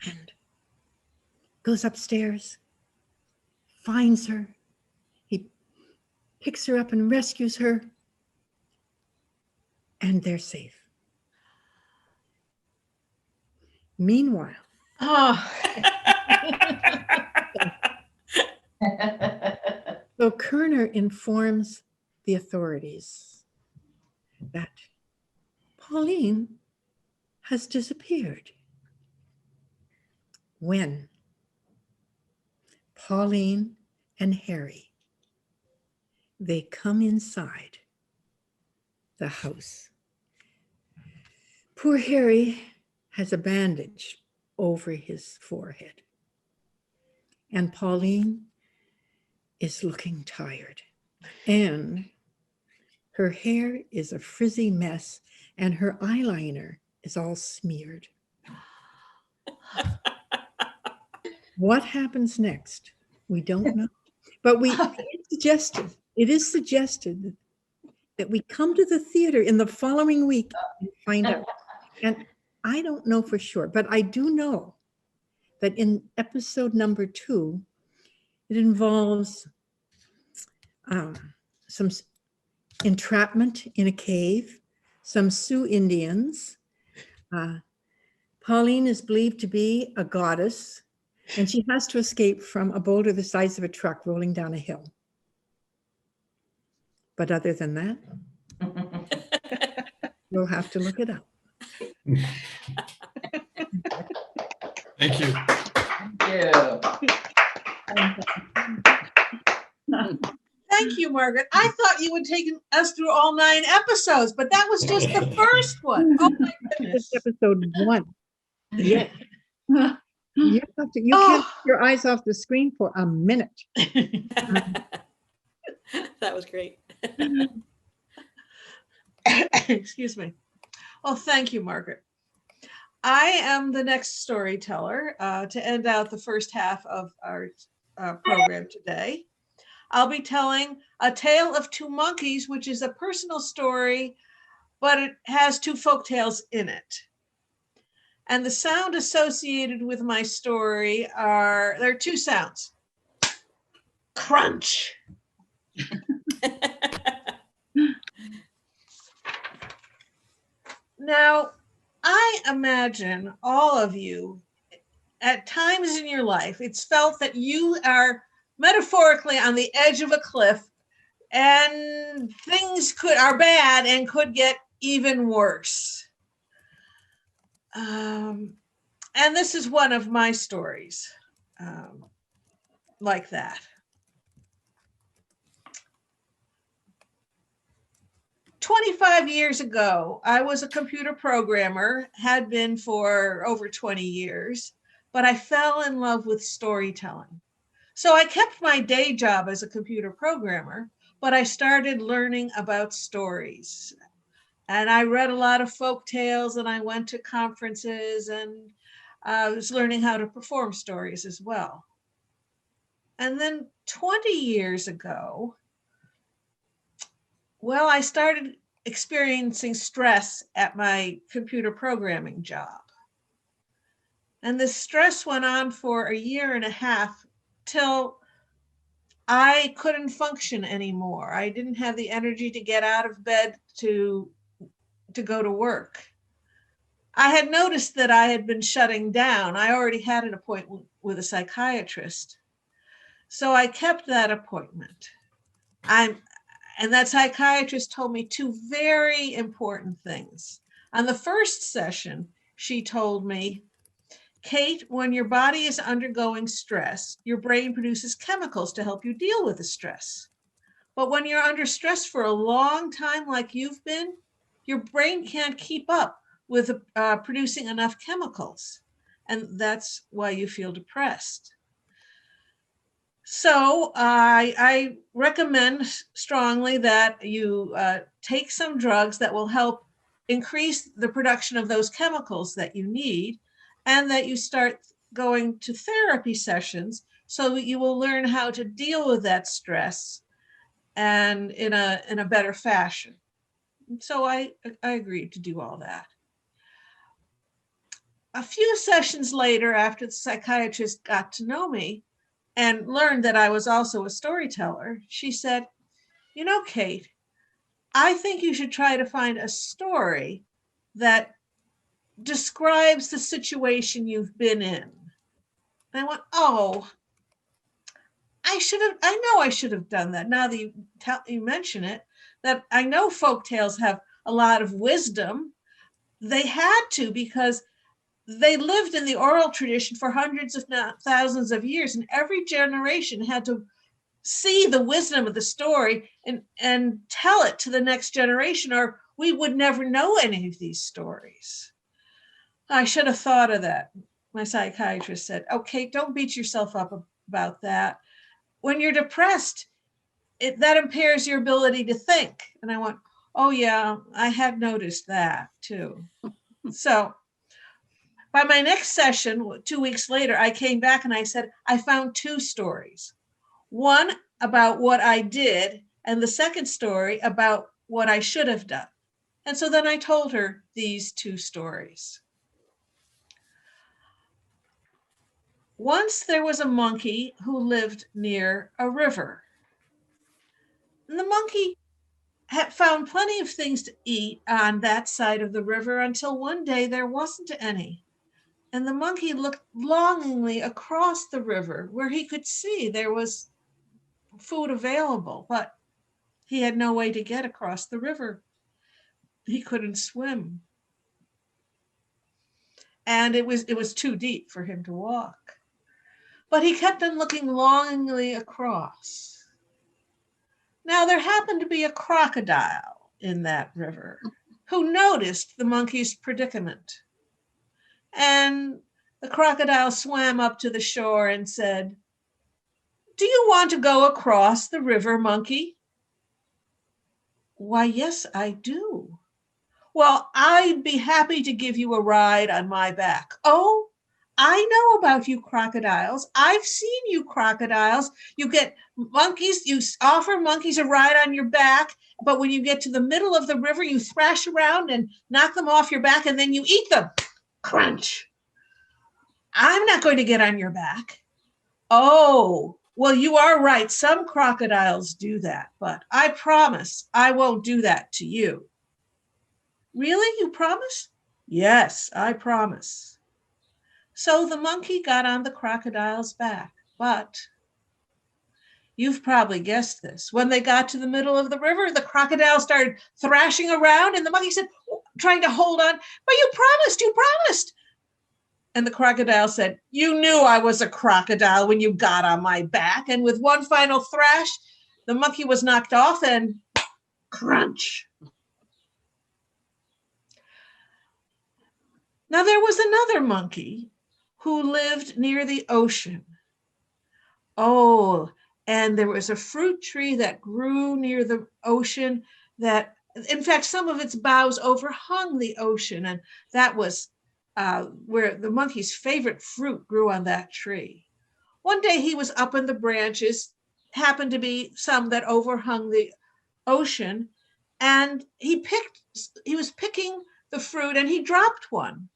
And goes upstairs, finds her. He picks her up and rescues her. And they're safe. Meanwhile, so Kerner informs the authorities that Pauline has disappeared. When Pauline and Harry, they come inside the house. Poor Harry has a bandage over his forehead. And Pauline is looking tired. And her hair is a frizzy mess and her eyeliner is all smeared. What happens next? We don't know. But it is suggested that we come to the theater in the following week and find out. And I don't know for sure, but I do know that in episode number 2, it involves some entrapment in a cave, some Sioux Indians. Pauline is believed to be a goddess, and she has to escape from a boulder the size of a truck rolling down a hill. But other than that, you'll have to look it up. Thank you. Thank you, Margaret. I thought you would take us through all 9 episodes, but that was just the first one. Oh my goodness. Just episode 1. Yeah. You can't take your eyes off the screen for a minute. That was great. Excuse me. Well, thank you, Margaret. I am the next storyteller to end out the first half of our program today. I'll be telling A Tale of Two Monkeys, which is a personal story, but it has 2 folktales in it. And the sound associated with my story there are 2 sounds. Crunch. Now, I imagine all of you, at times in your life, it's felt that you are metaphorically on the edge of a cliff and things are bad and could get even worse. And this is one of my stories like that. 25 years ago, I was a computer programmer, had been for over 20 years, but I fell in love with storytelling. So I kept my day job as a computer programmer, but I started learning about stories. And I read a lot of folk tales, and I went to conferences, and I was learning how to perform stories as well. And then 20 years ago, well, I started experiencing stress at my computer programming job. And this stress went on for a year and a half till I couldn't function anymore. I didn't have the energy to get out of bed to go to work. I had noticed that I had been shutting down. I already had an appointment with a psychiatrist. So I kept that appointment. And that psychiatrist told me two very important things. On the first session, she told me, Kate, when your body is undergoing stress, your brain produces chemicals to help you deal with the stress. But when you're under stress for a long time, like you've been, your brain can't keep up with producing enough chemicals. And that's why you feel depressed. So I recommend strongly that you take some drugs that will help increase the production of those chemicals that you need, and that you start going to therapy sessions so that you will learn how to deal with that stress and in a better fashion. So I agreed to do all that. A few sessions later, after the psychiatrist got to know me and learned that I was also a storyteller, she said, you know, Kate, I think you should try to find a story that describes the situation you've been in. And I went, oh, I know I should have done that. Now that you mention it, that I know folktales have a lot of wisdom. They had to, because they lived in the oral tradition for hundreds, if not thousands of years, and every generation had to see the wisdom of the story and tell it to the next generation, or we would never know any of these stories. I should have thought of that. My psychiatrist said, okay, don't beat yourself up about that. When you're depressed, that impairs your ability to think. And I went, oh yeah, I had noticed that too. So by my next session, 2 weeks later, I came back and I said, I found two stories. One about what I did, and the second story about what I should have done. And so then I told her these two stories. Once there was a monkey who lived near a river. And the monkey had found plenty of things to eat on that side of the river until one day there wasn't any. And the monkey looked longingly across the river where he could see there was food available, but he had no way to get across the river. He couldn't swim. And it was too deep for him to walk. But he kept on looking longingly across. Now there happened to be a crocodile in that river who noticed the monkey's predicament. And the crocodile swam up to the shore and said, do you want to go across the river, monkey? Why, yes, I do. Well, I'd be happy to give you a ride on my back. Oh, I know about you crocodiles. I've seen you crocodiles. You get monkeys, you offer monkeys a ride on your back, but when you get to the middle of the river, you thrash around and knock them off your back, and then you eat them. Crunch. I'm not going to get on your back. Oh, well, you are right. Some crocodiles do that, but I promise I won't do that to you. Really? You promise? Yes, I promise. So the monkey got on the crocodile's back, but you've probably guessed this. When they got to the middle of the river, the crocodile started thrashing around, and the monkey said, trying to hold on, but you promised. And the crocodile said, you knew I was a crocodile when you got on my back. And with one final thrash, the monkey was knocked off and crunch. Now there was another monkey who lived near the ocean. Oh, and there was a fruit tree that grew near the ocean that, in fact, some of its boughs overhung the ocean, and that was where the monkey's favorite fruit grew on that tree. One day he was up in the branches, happened to be some that overhung the ocean, and he was picking the fruit and he dropped one.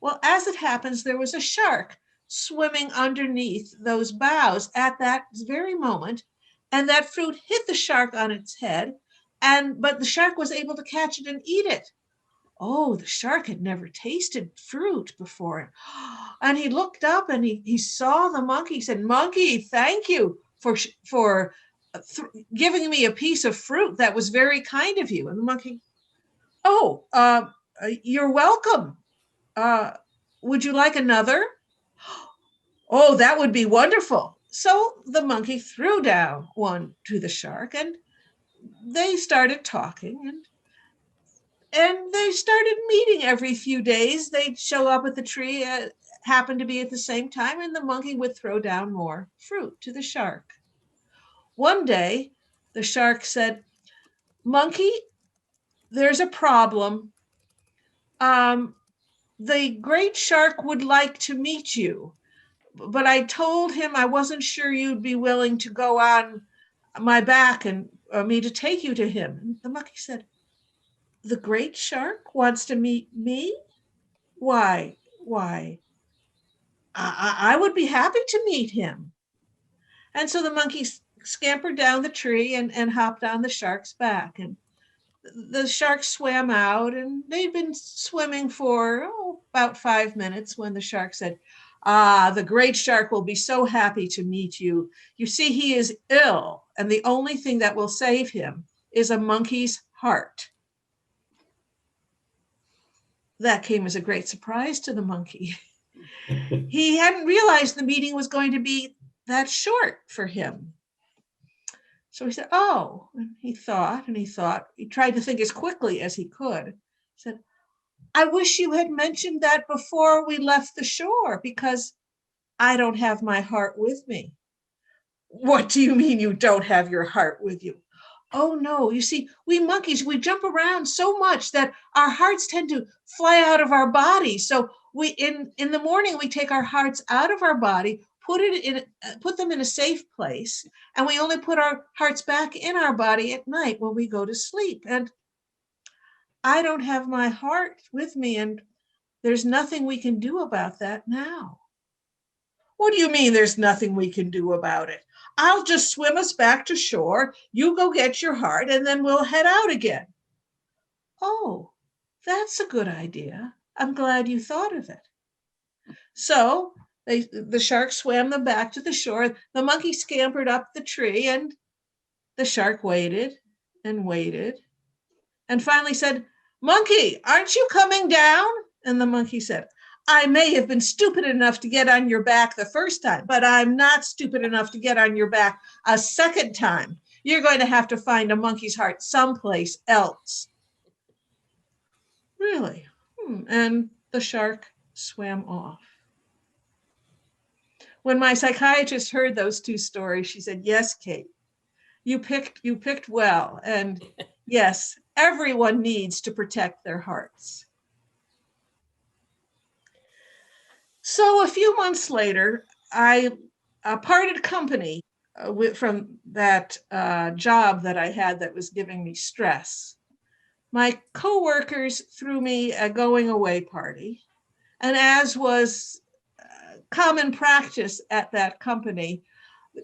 Well, as it happens, there was a shark swimming underneath those boughs at that very moment, and that fruit hit the shark on its head, but the shark was able to catch it and eat it. Oh, the shark had never tasted fruit before. And he looked up and he saw the monkey. He said, "Monkey, thank you for giving me a piece of fruit. That was very kind of you." And the monkey, "Oh, you're welcome. Would you like another?" "Oh, that would be wonderful." So the monkey threw down one to the shark, and they started talking, and they started meeting every few days. They'd show up at the tree, happened to be at the same time, and the monkey would throw down more fruit to the shark. One day, the shark said, "Monkey, there's a problem. The great shark would like to meet you, but I told him I wasn't sure you'd be willing to go on my back and me to take you to him." And the monkey said, "The great shark wants to meet me? Why, I would be happy to meet him." And so the monkey scampered down the tree and hopped on the shark's back. And the shark swam out, and they'd been swimming for about 5 minutes when the shark said, "The great shark will be so happy to meet you. You see, he is ill, and the only thing that will save him is a monkey's heart." That came as a great surprise to the monkey. He hadn't realized the meeting was going to be that short for him. So he said, "Oh," and he thought, he tried to think as quickly as he could. He said, "I wish you had mentioned that before we left the shore, because I don't have my heart with me." "What do you mean you don't have your heart with you?" "Oh no, you see, we monkeys, we jump around so much that our hearts tend to fly out of our body. So we in the morning we take our hearts out of our body, put them in a safe place, and we only put our hearts back in our body at night when we go to sleep. And I don't have my heart with me, and there's nothing we can do about that now." "What do you mean there's nothing we can do about it? I'll just swim us back to shore. You go get your heart, and then we'll head out again." "Oh, that's a good idea. I'm glad you thought of it." So the shark swam them back to the shore. The monkey scampered up the tree, and the shark waited and waited, and finally said, "Monkey, aren't you coming down?" And the monkey said, "I may have been stupid enough to get on your back the first time, but I'm not stupid enough to get on your back a second time. You're going to have to find a monkey's heart someplace else." "Really?" And the shark swam off. When my psychiatrist heard those two stories, she said, "Yes, Kate, you picked well. And yes, everyone needs to protect their hearts." So a few months later, I parted company from that job that I had that was giving me stress. My coworkers threw me a going away party, and as was common practice at that company,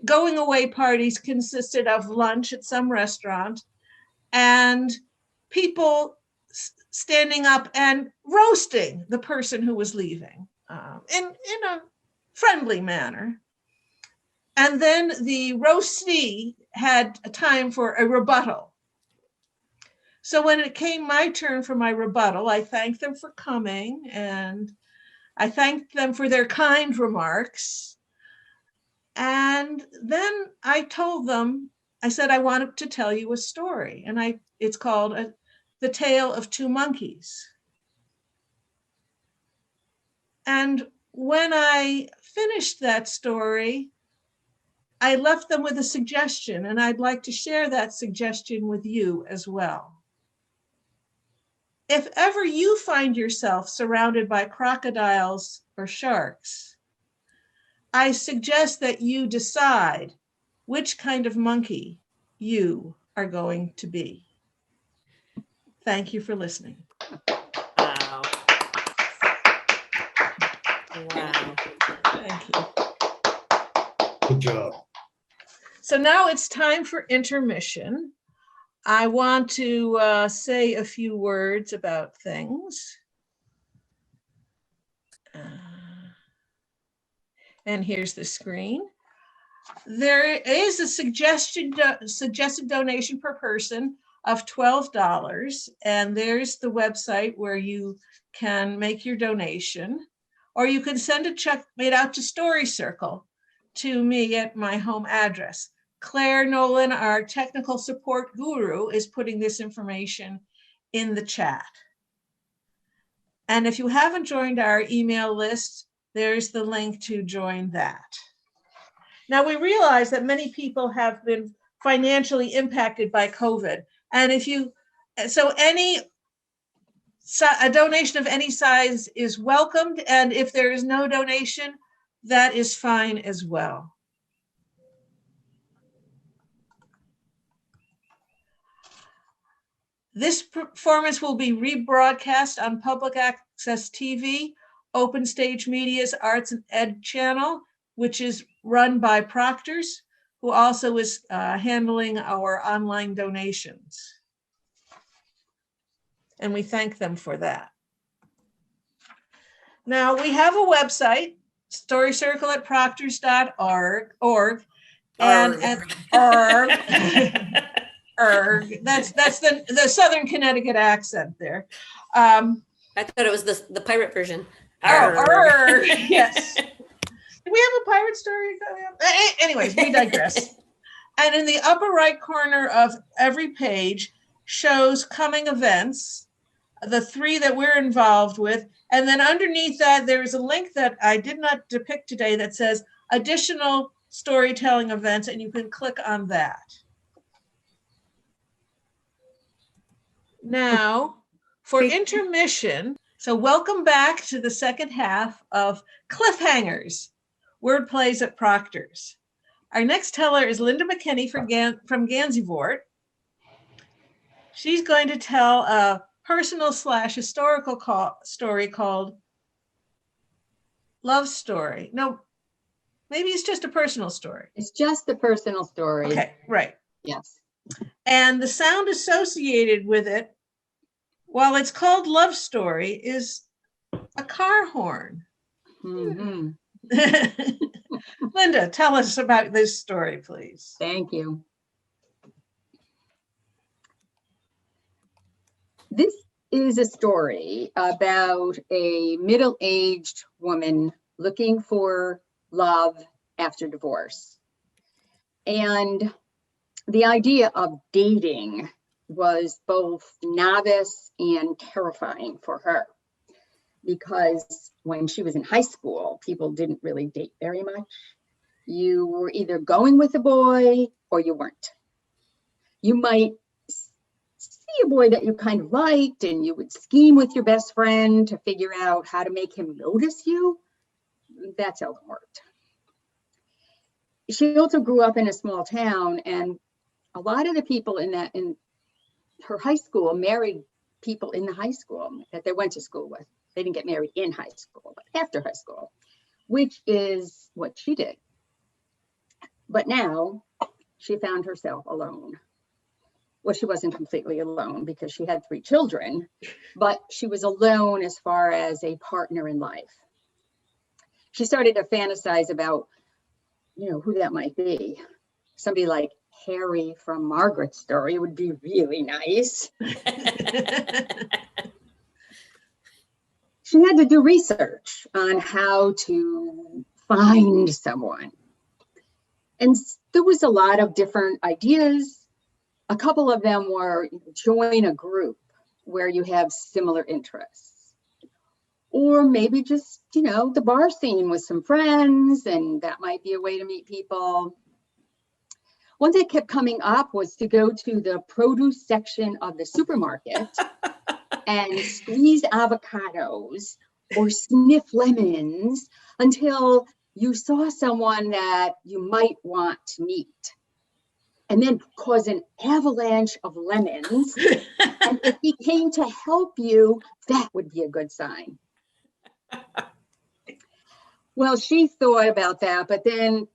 going away parties consisted of lunch at some restaurant and people standing up and roasting the person who was leaving. In a friendly manner. And then the roastee had a time for a rebuttal. So when it came my turn for my rebuttal, I thanked them for coming, and I thanked them for their kind remarks. And then I told them, I said, I wanted to tell you a story. And it's called The Tale of Two Monkeys. And when I finished that story, I left them with a suggestion, and I'd like to share that suggestion with you as well. If ever you find yourself surrounded by crocodiles or sharks, I suggest that you decide which kind of monkey you are going to be. Thank you for listening. Wow. Wow. Thank you. Good job. So now it's time for intermission. I want to say a few words about things. And here's the screen. There is a suggested donation per person of $12. And there's the website where you can make your donation. Or you can send a check made out to Story Circle to me at my home address. Claire Nolan, our technical support guru, is putting this information in the chat. And if you haven't joined our email list, there's the link to join that. Now, we realize that many people have been financially impacted by COVID. And a donation of any size is welcomed. And if there is no donation, that is fine as well. This performance will be rebroadcast on Public Access TV, Open Stage Media's Arts and Ed channel, which is run by Proctors, who also is handling our online donations. And we thank them for that. Now, we have a website, storycircle@proctors.org. And that's the Southern Connecticut accent there. I thought it was the pirate version. Yes. Do we have a pirate story coming up? Anyways, we digress. And in the upper right corner of every page shows coming events, the 3 that we're involved with. And then underneath that, there is a link that I did not depict today that says additional storytelling events, and you can click on that. Now, for intermission, so welcome back to the second half of Cliffhangers, Word Plays at Proctor's. Our next teller is Linda McKinney from Gansevoort. She's going to tell a personal / historical story called Love Story. No, maybe it's just a personal story. It's just a personal story. Okay, right. Yes. And the sound associated with it, while it's called Love Story, is a car horn. Mm-hmm. Linda, tell us about this story, please. Thank you. This is a story about a middle-aged woman looking for love after divorce. And the idea of dating was both novice and terrifying for her, because when she was in high school, people didn't really date very much. You were either going with a boy or you weren't. You might see a boy that you kind of liked and you would scheme with your best friend to figure out how to make him notice you. That seldom worked. She also grew up in a small town, and a lot of the people in her high school married people in the high school that they went to school with. They didn't get married in high school, but after high school, which is what she did. But now she found herself alone. Well, she wasn't completely alone because she had 3 children, but she was alone as far as a partner in life. She started to fantasize about, who that might be. Somebody like Harry from Margaret's story would be really nice. She had to do research on how to find someone. And there was a lot of different ideas. A couple of them were join a group where you have similar interests, Or maybe just, the bar scene with some friends, and that might be a way to meet people. One that kept coming up was to go to the produce section of the supermarket and squeeze avocados or sniff lemons until you saw someone that you might want to meet, and then cause an avalanche of lemons. And if he came to help you, that would be a good sign. Well, she thought about that, but then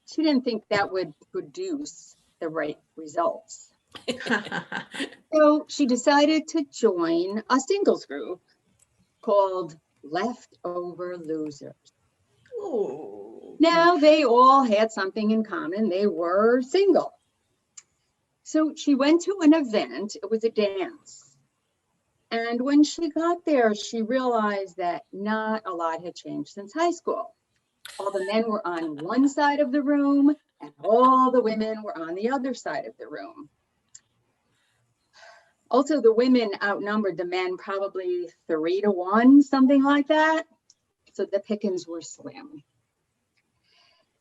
she didn't think that would produce the right results. So she decided to join a singles group called Leftover Losers. Ooh. Now, they all had something in common. They were single. So she went to an event. It was a dance. And when she got there, she realized that not a lot had changed since high school. All the men were on one side of the room, and all the women were on the other side of the room. Also, the women outnumbered the men probably 3-to-1, something like that. So the pickings were slim.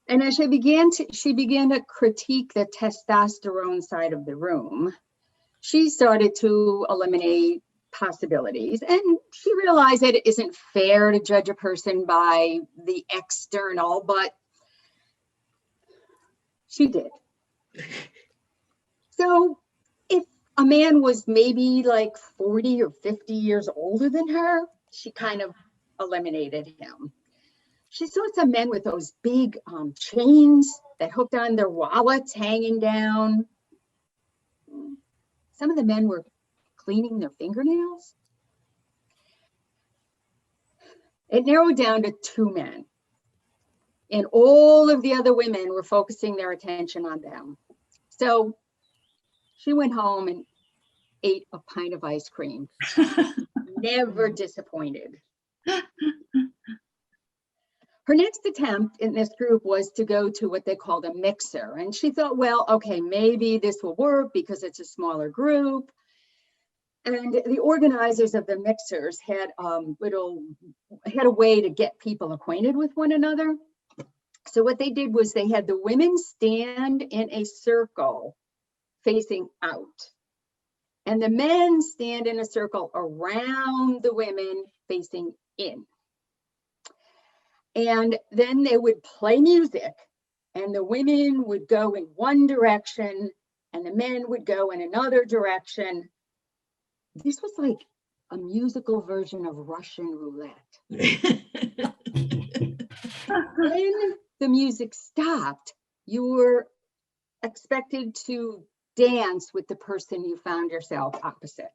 And as she began to critique the testosterone side of the room, she started to eliminate possibilities. And she realized that it isn't fair to judge a person by the external, but she did. So if a man was maybe like 40 or 50 years older than her, she kind of eliminated him. She saw some men with those big chains that hooked on their wallets hanging down. Some of the men were cleaning their fingernails. It narrowed down to 2 men. And all of the other women were focusing their attention on them. So she went home and ate a pint of ice cream. Never disappointed. Her next attempt in this group was to go to what they called a mixer. And she thought, well, okay, maybe this will work because it's a smaller group. And the organizers of the mixers had a way to get people acquainted with one another. So what they did was they had the women stand in a circle facing out, and the men stand in a circle around the women facing in. And then they would play music, and the women would go in one direction and the men would go in another direction. This was like a musical version of Russian roulette. When the music stopped, you were expected to dance with the person you found yourself opposite.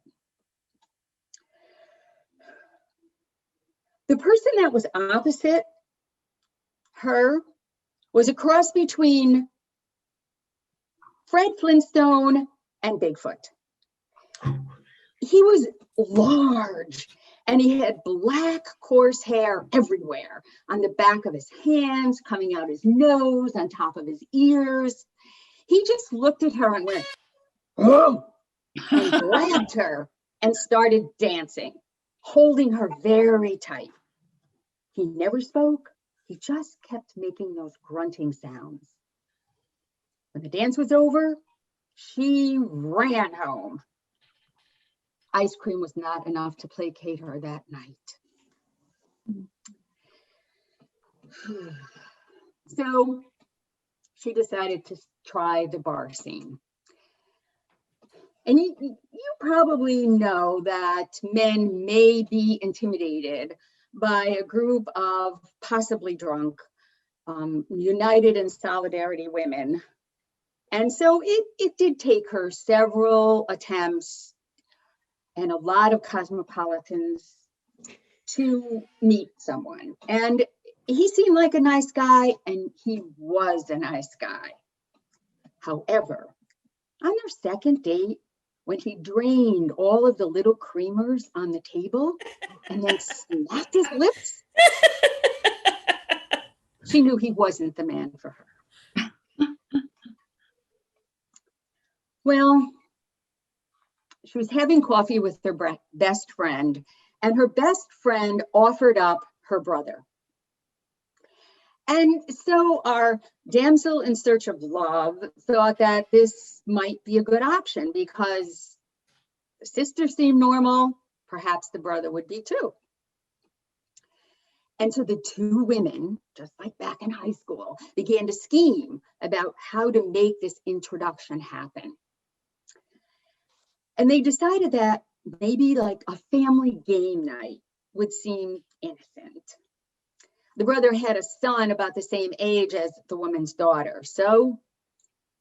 The person that was opposite her was a cross between Fred Flintstone and Bigfoot. He was large and he had black coarse hair everywhere, on the back of his hands, coming out his nose, on top of his ears. He just looked at her and went, oh, and grabbed her and started dancing, holding her very tight. He never spoke. He just kept making those grunting sounds. When the dance was over, she ran home. Ice cream was not enough to placate her that night. So she decided to try the bar scene. And you probably know that men may be intimidated by a group of possibly drunk, united in solidarity women. And so it did take her several attempts and a lot of cosmopolitans to meet someone. And he seemed like a nice guy, and he was a nice guy. However, on their second date, when he drained all of the little creamers on the table and then smacked his lips, she knew he wasn't the man for her. Well, she was having coffee with her best friend, and her best friend offered up her brother. And so our damsel in search of love thought that this might be a good option because the sister seemed normal, perhaps the brother would be too. And so the two women, just like back in high school, began to scheme about how to make this introduction happen. And they decided that maybe like a family game night would seem innocent. The brother had a son about the same age as the woman's daughter. So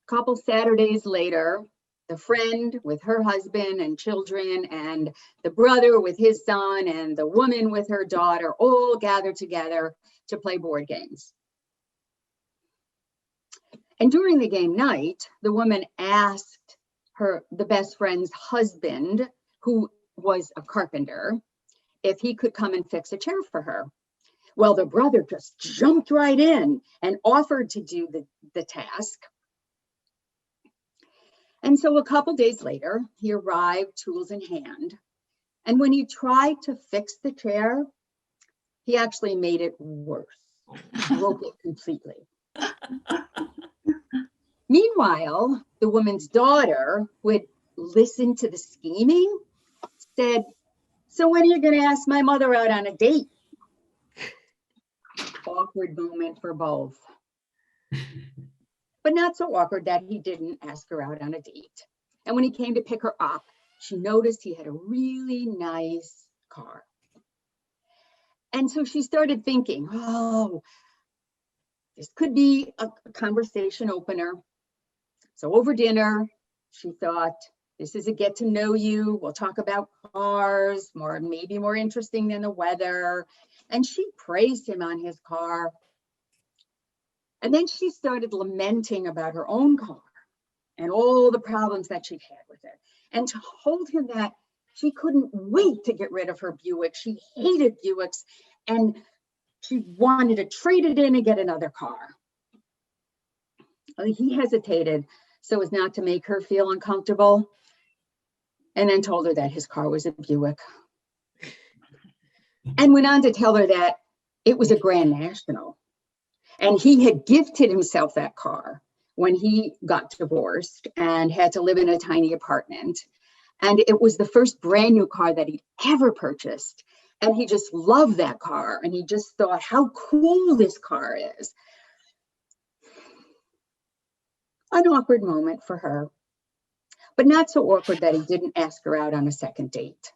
a couple Saturdays later, the friend with her husband and children and the brother with his son and the woman with her daughter all gathered together to play board games. And during the game night, the woman asked the best friend's husband, who was a carpenter, if he could come and fix a chair for her. Well, the brother just jumped right in and offered to do the task. And so a couple days later, he arrived, tools in hand. And when he tried to fix the chair, he actually made it worse, broke it completely. Meanwhile, the woman's daughter, who had listened to the scheming, said, "So when are you going to ask my mother out on a date?" Awkward moment for both. But not so awkward that he didn't ask her out on a date. And when he came to pick her up, she noticed he had a really nice car. And so she started thinking, oh, this could be a conversation opener. So over dinner, she thought, this is a get to know you. We'll talk about cars, maybe more interesting than the weather. And she praised him on his car. And then she started lamenting about her own car and all the problems that she'd had with it. And told him that she couldn't wait to get rid of her Buick. She hated Buicks and she wanted to trade it in and get another car. He hesitated so as not to make her feel uncomfortable, and then told her that his car was a Buick. And went on to tell her that it was a Grand National. And he had gifted himself that car when he got divorced and had to live in a tiny apartment. And it was the first brand new car that he'd ever purchased. And he just loved that car. And he just thought how cool this car is. An awkward moment for her, but not so awkward that he didn't ask her out on a second date.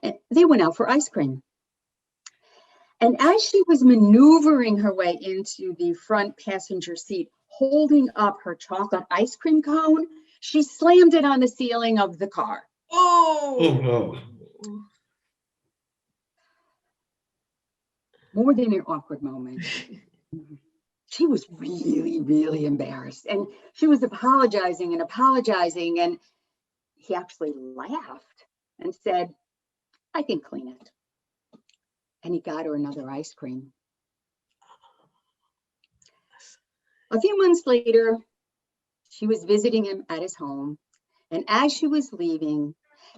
And they went out for ice cream. And as she was maneuvering her way into the front passenger seat, holding up her chocolate ice cream cone, she slammed it on the ceiling of the car. Oh, no. More than an awkward moment. She was really, really embarrassed. And she was apologizing. And he actually laughed and said, I can clean it. And he got her another ice cream. A few months later, she was visiting him at his home. And as she was leaving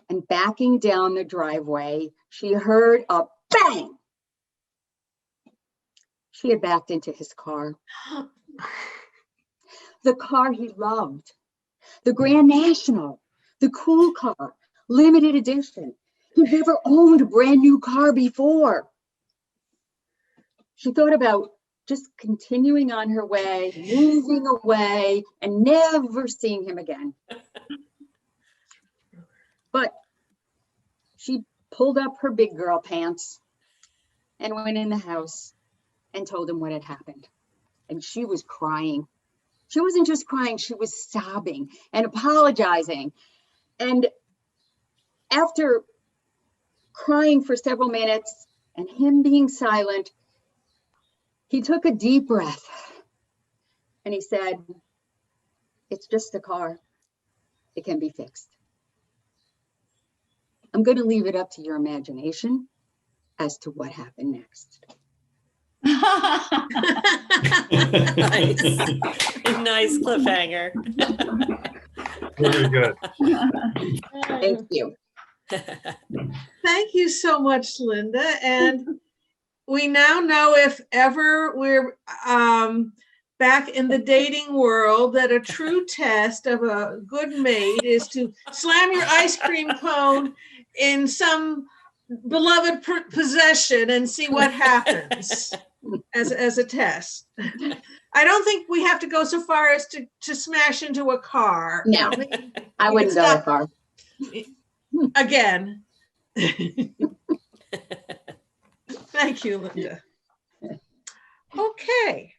and backing down the driveway, she heard a bang. She had backed into his car. The car he loved. The Grand National. The cool car. Limited edition. He'd never owned a brand new car before. She thought about just continuing on her way, moving away, and never seeing him again. But she pulled up her big girl pants and went in the house and told him what had happened. And she was crying. She wasn't just crying, she was sobbing and apologizing. And after crying for several minutes and him being silent, he took a deep breath and he said, it's just a car. It can be fixed. I'm going to leave it up to your imagination as to what happened next. Nice. Nice cliffhanger. Very good. Thank you. Thank you so much, Linda. And we now know if ever we're back in the dating world that a true test of a good mate is to slam your ice cream cone in some beloved possession and see what happens as a test. I don't think we have to go so far as to smash into a car. No, I wouldn't go that far. Again. Thank you, Linda. Okay.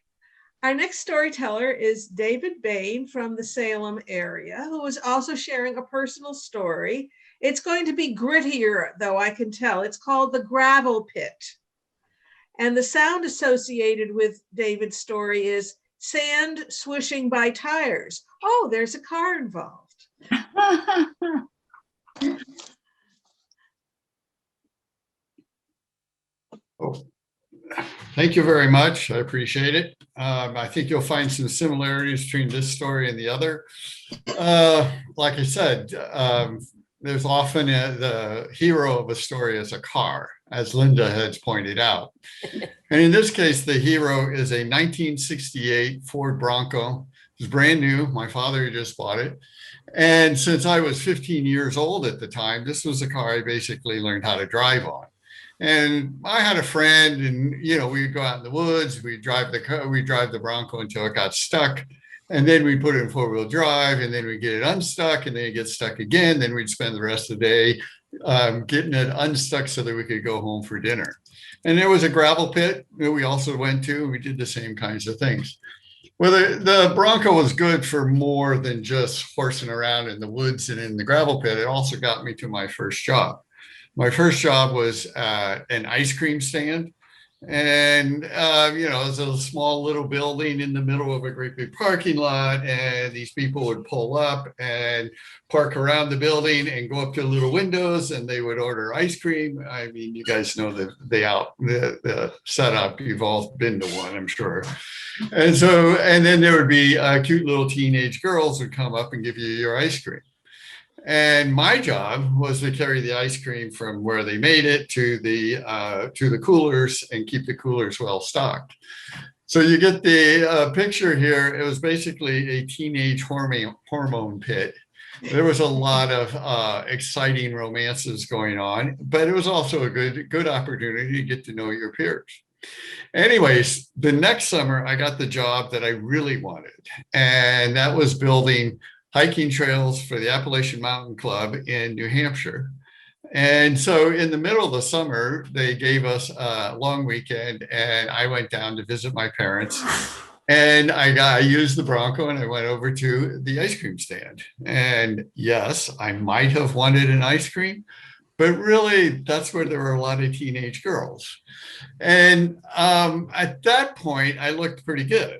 Our next storyteller is David Bain from the Salem area, who is also sharing a personal story. It's going to be grittier, though, I can tell. It's called The Gravel Pit. And the sound associated with David's story is sand swishing by tires. Oh, there's a car involved. Oh, thank you very much. I appreciate it. I think you'll find some similarities between this story and the other. Like I said, there's often the hero of a story is a car, as Linda has pointed out. And in this case, the hero is a 1968 Ford Bronco. It was brand new. My father just bought it. And since I was 15 years old at the time, this was a car I basically learned how to drive on. And I had a friend, and we'd go out in the woods, we'd drive the Bronco until it got stuck. And then we put it in 4-wheel drive, and then we get it unstuck, and then it gets stuck again. Then we'd spend the rest of the day getting it unstuck so that we could go home for dinner. And there was a gravel pit that we also went to. We did the same kinds of things. Well, the Bronco was good for more than just horsing around in the woods and in the gravel pit. It also got me to my first job. My first job was an ice cream stand. And, it was a small little building in the middle of a great big parking lot. And these people would pull up and park around the building and go up to little windows, and they would order ice cream. I mean, you guys know the setup. You've all been to one, I'm sure. And then there would be cute little teenage girls who would come up and give you your ice cream. And my job was to carry the ice cream from where they made it to the coolers and keep the coolers well stocked. So you get the picture here. It was basically a teenage hormone pit. There was a lot of exciting romances going on, but it was also a good opportunity to get to know your peers. Anyways, the next summer I got the job that I really wanted, and that was building hiking trails for the Appalachian Mountain Club in New Hampshire. And so in the middle of the summer, they gave us a long weekend, and I went down to visit my parents. And I used the Bronco, and I went over to the ice cream stand. And yes, I might have wanted an ice cream, but really that's where there were a lot of teenage girls. And at that point, I looked pretty good.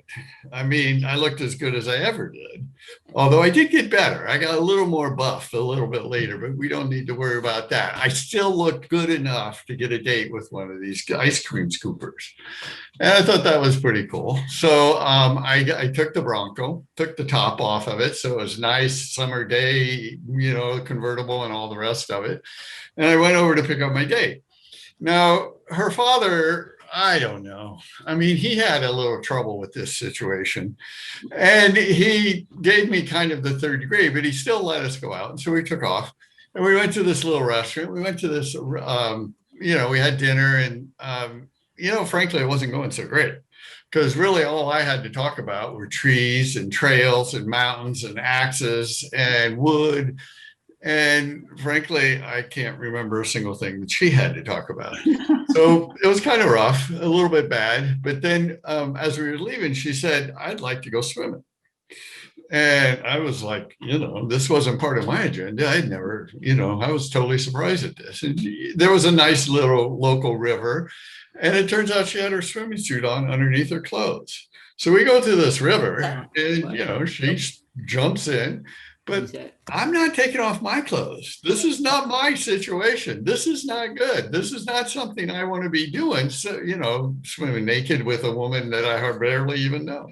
I mean, I looked as good as I ever did. Although I did get better. I got a little more buff a little bit later, but we don't need to worry about that. I still looked good enough to get a date with one of these ice cream scoopers. And I thought that was pretty cool. So I took the Bronco, took the top off of it. So it was nice summer day, convertible and all the rest of it. And I went over to pick up my date. Now, her father, I don't know. I mean, he had a little trouble with this situation, and he gave me kind of the third degree, but he still let us go out. And so we took off, and we went to this little restaurant. We went to this, we had dinner, and, frankly, it wasn't going so great, because really all I had to talk about were trees and trails and mountains and axes and wood. And frankly, I can't remember a single thing that she had to talk about. So it was kind of rough, a little bit bad. But then as we were leaving, she said, I'd like to go swimming. And I was like, this wasn't part of my agenda. I'd never, I was totally surprised at this. And there was a nice little local river. And it turns out she had her swimming suit on underneath her clothes. So we go to this river, and, she jumps in. But I'm not taking off my clothes. This is not my situation. This is not good. This is not something I want to be doing. So, swimming naked with a woman that I barely even know.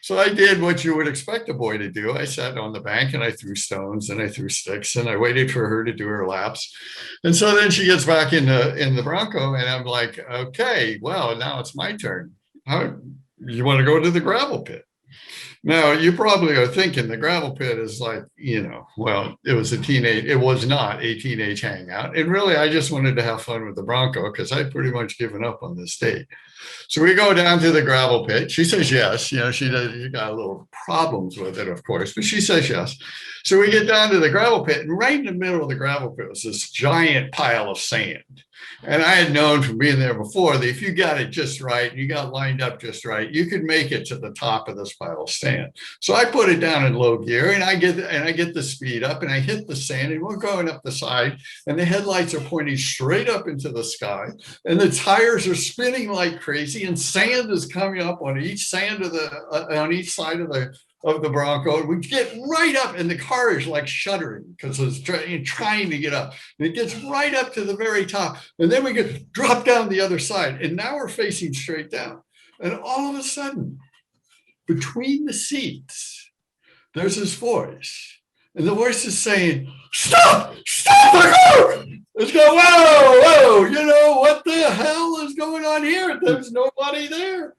So I did what you would expect a boy to do. I sat on the bank and I threw stones and I threw sticks and I waited for her to do her laps. And so then she gets back in the Bronco and I'm like, okay, well, now it's my turn. You want to go to the gravel pit? Now, you probably are thinking the gravel pit is like, well, it was not a teenage hangout. And really, I just wanted to have fun with the Bronco because I'd pretty much given up on this date. So we go down to the gravel pit. She says yes. She got a little problems with it, of course, but she says yes. So we get down to the gravel pit, and right in the middle of the gravel pit was this giant pile of sand. And I had known from being there before that if you got it just right, you got lined up just right, you could make it to the top of this pile of sand. So I put it down in low gear and I get the speed up and I hit the sand and we're going up the side and the headlights are pointing straight up into the sky and the tires are spinning like crazy and sand is coming up on each side of the Bronco. We get right up and the car is like shuddering because it's trying to get up. And it gets right up to the very top. And then we get dropped down the other side. And now we're facing straight down. And all of a sudden, between the seats, there's this voice. And the voice is saying, stop the car. It's going, whoa, what the hell is going on here? There's nobody there.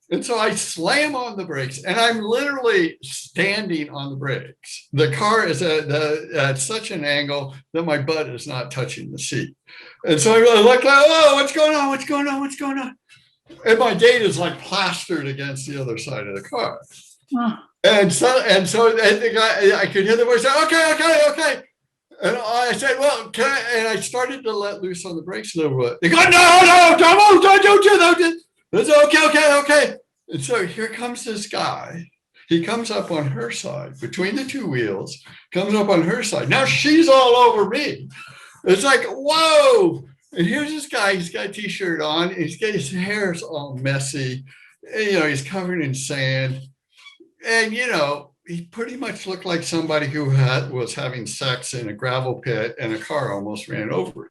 And so I slam on the brakes and I'm literally standing on the brakes. The car is at such an angle that my butt is not touching the seat. And so I look like, oh, what's going on? And my date is like plastered against the other side of the car. Huh. And the guy, I could hear the voice say, okay. And I said, well, and I started to let loose on the brakes a little bit. They go, no, don't do that. It's okay. And so here comes this guy. He comes up on her side, between the two wheels, comes up on her side. Now she's all over me. It's like, whoa. And here's this guy, he's got a t-shirt on, he's got his hair's all messy. And, he's covered in sand. And, he pretty much looked like somebody who was having sex in a gravel pit and a car almost ran over him.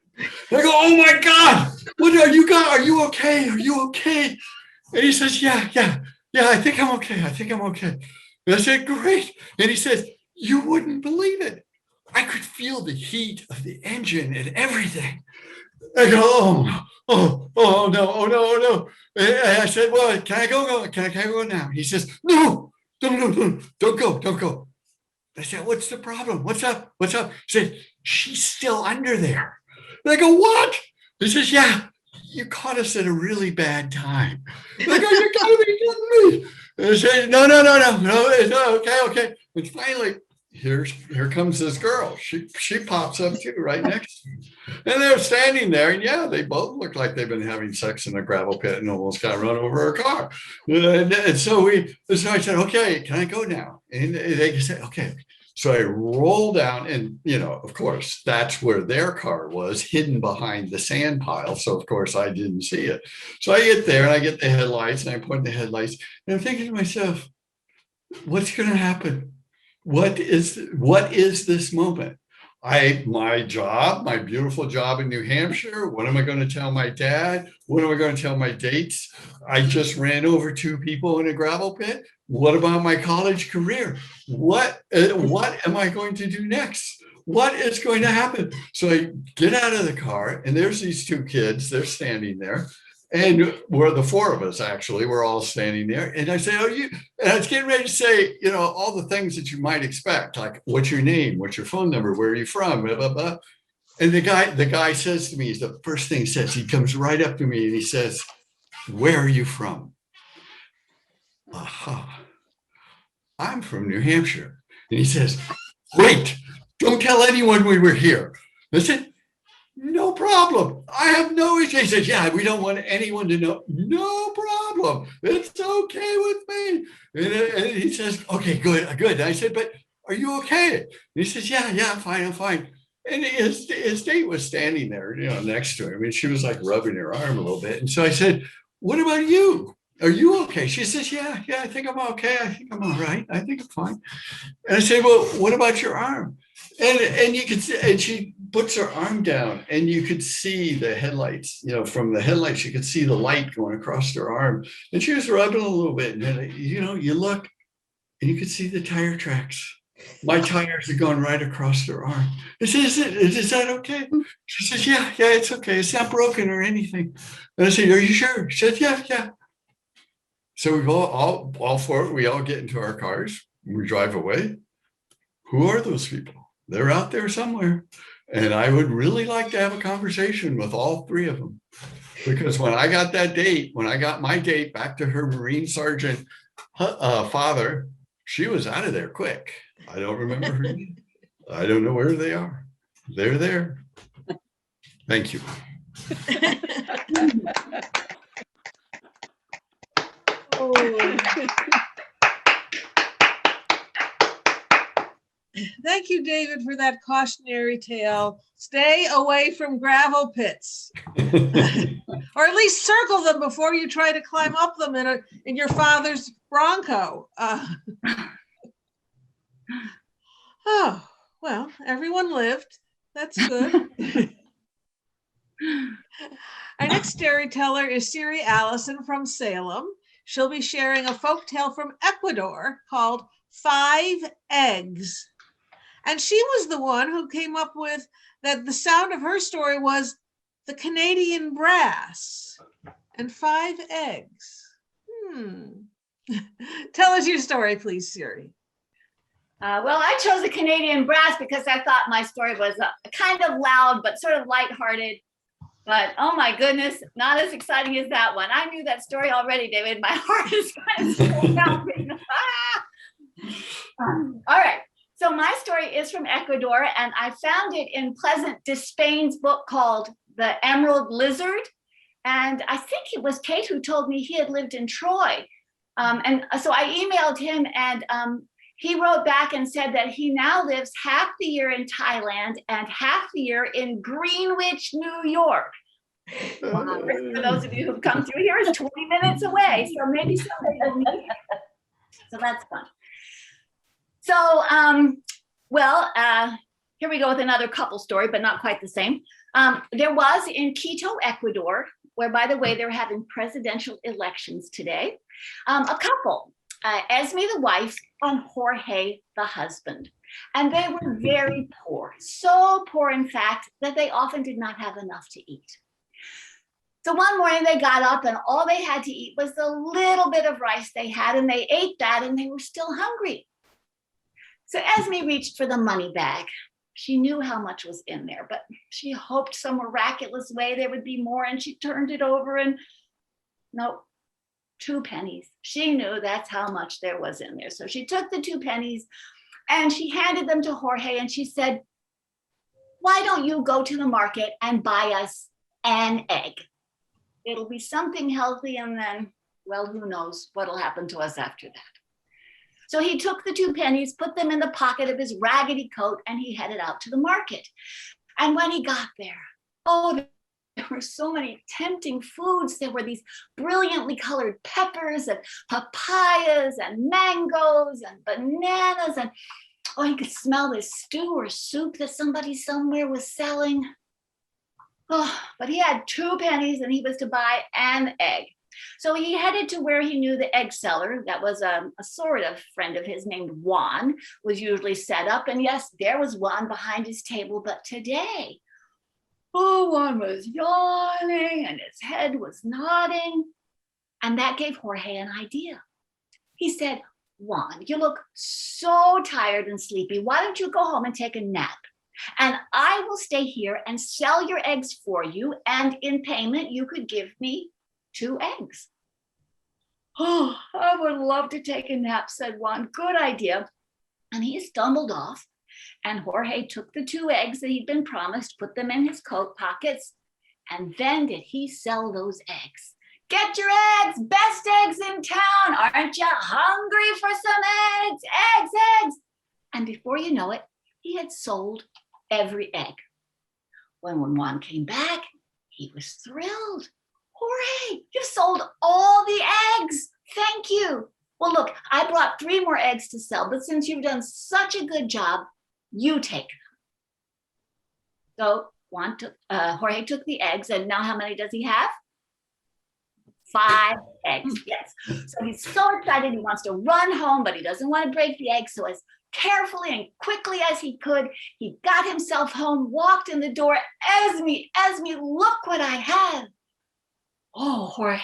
I go, oh my God, what are you got? Are you okay? And he says, yeah, I think I'm okay. And I said, great. And he says, you wouldn't believe it. I could feel the heat of the engine and everything. I go, oh no. And I said, well, can I go? Can I go now? He says, no, don't go. I said, what's the problem? What's up? He said, she's still under there. And I go, what? He says, yeah, you caught us at a really bad time. I go, you gotta be kidding me. And I said, no, okay. And finally, here comes this girl. She pops up too, right next to me. And they're standing there, and yeah, they both look like they've been having sex in a gravel pit and almost got run over a car. And so I said, okay, can I go now? And they said, okay. So I roll down and, of course, that's where their car was, hidden behind the sand pile. So, of course, I didn't see it. So I get there and I get the headlights and I point the headlights and I'm thinking to myself, what's going to happen? What is this moment? My beautiful job in New Hampshire. What am I going to tell my dad? What am I going to tell my dates? I just ran over 2 people in a gravel pit. What about my college career? What am I going to do next? What is going to happen? So I get out of the car and there's these 2 kids. They're standing there. And we're the 4 of us, actually. We're all standing there. And I say, and I was getting ready to say, all the things that you might expect, like what's your name? What's your phone number? Where are you from? Blah, blah, blah. And the guy says to me, the first thing he says, he comes right up to me and he says, where are you from? I'm from New Hampshire. And he says, great. Don't tell anyone we were here. I said, no problem. I have no issue. He says, yeah, we don't want anyone to know. No problem. It's okay with me. And he says, okay, good. And I said, but are you okay? And he says, yeah, I'm fine. And his date was standing there, next to him. And she was like rubbing her arm a little bit. And so I said, what about you? Are you okay? She says, yeah, I think I'm okay. I think I'm all right. I think I'm fine. And I said, well, what about your arm? And you can see, and she puts her arm down, and you could see the headlights, from the headlights, you could see the light going across her arm. And she was rubbing a little bit. And, you look and you could see the tire tracks. My tires are going right across her arm. I said, is that okay? She says, yeah, it's okay. It's not broken or anything. And I said, are you sure? She said, yeah. So we go all four, we all get into our cars, we drive away. Who are those people? They're out there somewhere. And I would really like to have a conversation with all three of them. Because when I got my date back to her Marine Sergeant father, she was out of there quick. I don't remember her name. I don't know where they are. They're there. Thank you. Thank you, David, for that cautionary tale. Stay away from gravel pits, or at least circle them before you try to climb up them in your father's Bronco. Oh, well, everyone lived. That's good. Our next storyteller is Siri Allison from Salem. She'll be sharing a folktale from Ecuador called 5 Eggs. And she was the one who came up with that the sound of her story was the Canadian brass and 5 eggs. Tell us your story, please, Siri. Well, I chose the Canadian brass because I thought my story was kind of loud, but sort of lighthearted. But oh my goodness, not as exciting as that one. I knew that story already, David. My heart is kind of still pounding. All right. So my story is from Ecuador, and I found it in Pleasant Despain's book called The Emerald Lizard. And I think it was Kate who told me he had lived in Troy. And so I emailed him, and he wrote back and said that he now lives half the year in Thailand and half the year in Greenwich, New York. For those of you who've come through here, it's 20 minutes away. So maybe someday you'll meet him. So that's fun. So, here we go with another couple story, but not quite the same. There was in Quito, Ecuador, where, by the way, they're having presidential elections today, a couple, Esme, the wife, and Jorge, the husband. And they were very poor, so poor, in fact, that they often did not have enough to eat. So one morning they got up and all they had to eat was the little bit of rice they had, and they ate that and they were still hungry. So Esme reached for the money bag. She knew how much was in there, but she hoped some miraculous way there would be more, and she turned it over and nope, 2 pennies. She knew that's how much there was in there. So she took the 2 pennies and she handed them to Jorge and she said, why don't you go to the market and buy us an egg? It'll be something healthy, and then, well, who knows what'll happen to us after that. So he took the 2 pennies, put them in the pocket of his raggedy coat, and he headed out to the market. And when he got there, oh, there were so many tempting foods. There were these brilliantly colored peppers and papayas and mangoes and bananas. And oh, he could smell this stew or soup that somebody somewhere was selling. Oh, but he had 2 pennies and he was to buy an egg. So he headed to where he knew the egg seller, that was a sort of friend of his named Juan, was usually set up. And yes, there was Juan behind his table. But today, oh, Juan was yawning and his head was nodding. And that gave Jorge an idea. He said, Juan, you look so tired and sleepy. Why don't you go home and take a nap? And I will stay here and sell your eggs for you. And in payment, you could give me 2 eggs. Oh, I would love to take a nap, said Juan. Good idea. And he stumbled off, and Jorge took the 2 eggs that he'd been promised, put them in his coat pockets, and then did he sell those eggs. Get your eggs, best eggs in town. Aren't you hungry for some eggs? Eggs, eggs. And before you know it, he had sold every egg. When Juan came back, he was thrilled. Jorge, you sold all the eggs. Thank you. Well, look, I brought 3 more eggs to sell, but since you've done such a good job, you take So Jorge took the eggs, and now how many does he have? 5 eggs, yes. So he's so excited, he wants to run home, but he doesn't want to break the eggs. So as carefully and quickly as he could, he got himself home, walked in the door. Esme, look what I have. Oh, Jorge,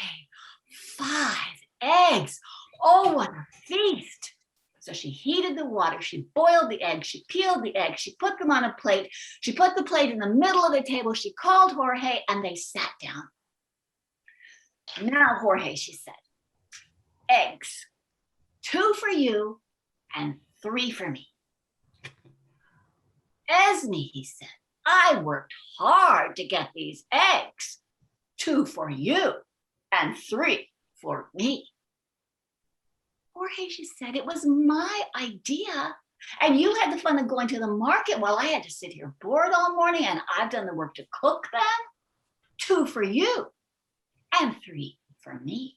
5 eggs. Oh, what a feast. So she heated the water, she boiled the eggs, she peeled the eggs, she put them on a plate. She put the plate in the middle of the table. She called Jorge and they sat down. Now, Jorge, she said, eggs, 2 for you and 3 for me. Esme, he said, I worked hard to get these eggs. 2 for you and 3 for me. Jorge, she said, it was my idea. And you had the fun of going to the market while I had to sit here bored all morning, and I've done the work to cook them. 2 for you and 3 for me.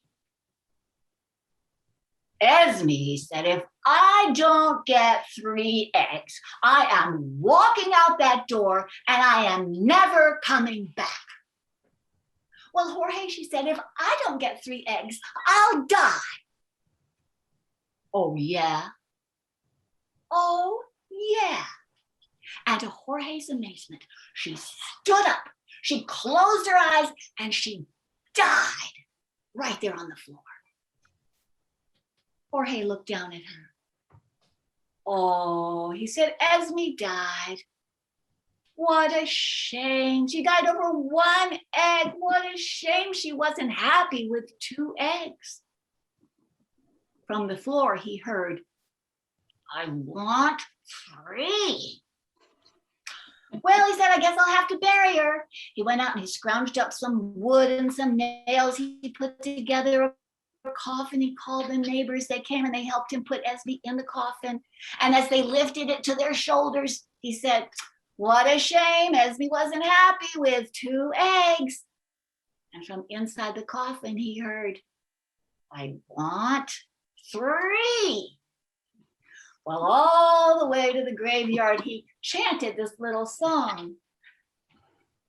Esme, he said, if I don't get 3 eggs, I am walking out that door and I am never coming back. Well, Jorge, she said, if I don't get 3 eggs, I'll die. Oh, yeah? Oh, yeah. And to Jorge's amazement, she stood up, she closed her eyes, and she died right there on the floor. Jorge looked down at her. Oh, he said, Esme died. What a shame. She died over 1 egg. What a shame she wasn't happy with 2 eggs. From the floor, he heard, I want 3. Well, he said, I guess I'll have to bury her. He went out and he scrounged up some wood and some nails. He put together a coffin. He called the neighbors. They came and they helped him put Esme in the coffin. And as they lifted it to their shoulders, he said, what a shame. Esme wasn't happy with 2 eggs. And from inside the coffin, he heard, I want 3. Well, all the way to the graveyard, he chanted this little song.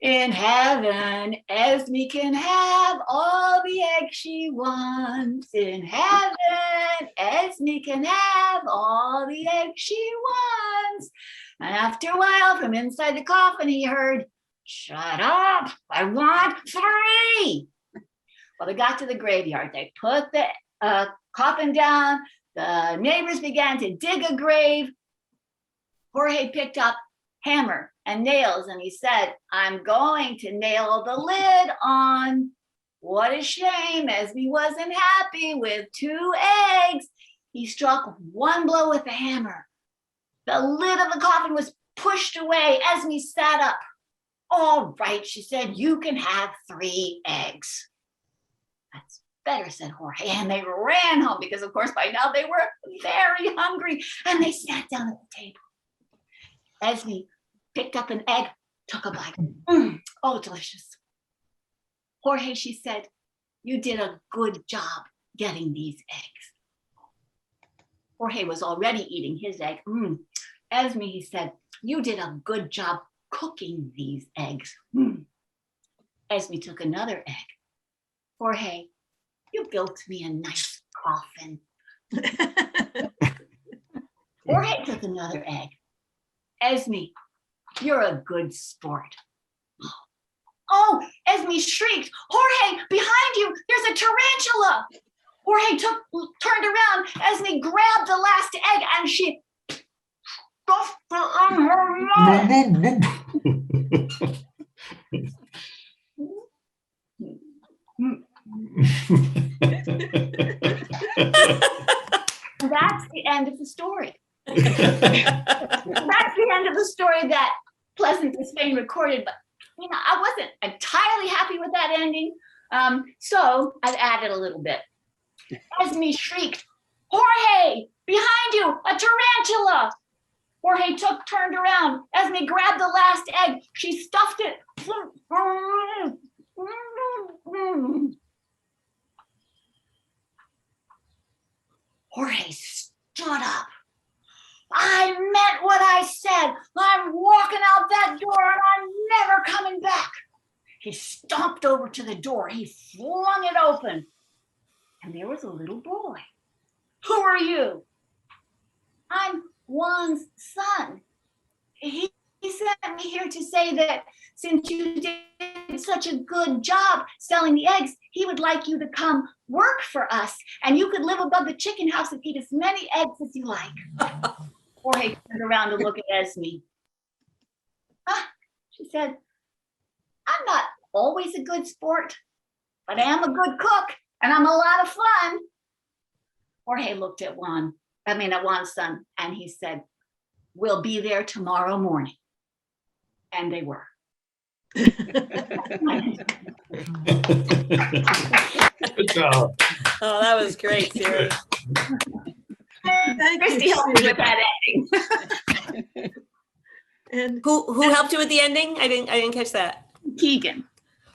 In heaven, Esme can have all the eggs she wants. In heaven, Esme can have all the eggs she wants. And after a while, from inside the coffin, he heard, shut up, I want 3. Well, they got to the graveyard. They put the coffin down. The neighbors began to dig a grave. Jorge picked up hammer and nails and he said, I'm going to nail the lid on. What a shame, Esme wasn't happy with 2 eggs. He struck 1 blow with the hammer. The lid of the coffin was pushed away. Esme sat up. All right, she said, you can have 3 eggs. That's better, said Jorge, and they ran home because, of course, by now they were very hungry, and they sat down at the table. Esme picked up an egg, took a bite. Oh, delicious. Jorge, she said, you did a good job getting these eggs. Jorge was already eating his egg. Esme, he said, you did a good job cooking these eggs. Esme took another egg. Jorge, you built me a nice coffin. Jorge took another egg. Esme, you're a good sport. Oh, Esme shrieked, Jorge, behind you, there's a tarantula. Jorge turned around. Esme grabbed the last egg and she stuffed it in her mouth. That's the end of the story. That's the end of the story that Pleasant as Bain recorded, but I wasn't entirely happy with that ending. So I've added a little bit. Esme shrieked, Jorge, behind you, a tarantula. Jorge turned around. Esme grabbed the last egg. She stuffed it. Jorge stood up. I meant what I said. I'm walking out that door and I'm never coming back. He stomped over to the door. He flung it open. And there was a little boy. Who are you? I'm Juan's son. He sent me here to say that since you did such a good job selling the eggs, he would like you to come work for us. And you could live above the chicken house and eat as many eggs as you like. Jorge turned around to look at Esme. She said, I'm not always a good sport, but I am a good cook and I'm a lot of fun. Jorge looked at Juan's son, and he said, we'll be there tomorrow morning. And they were. Good job. Oh, that was great, Siri. Thank Christy you, helped me Siri. with that ending. And Who helped you with the ending? I didn't catch that. Keegan.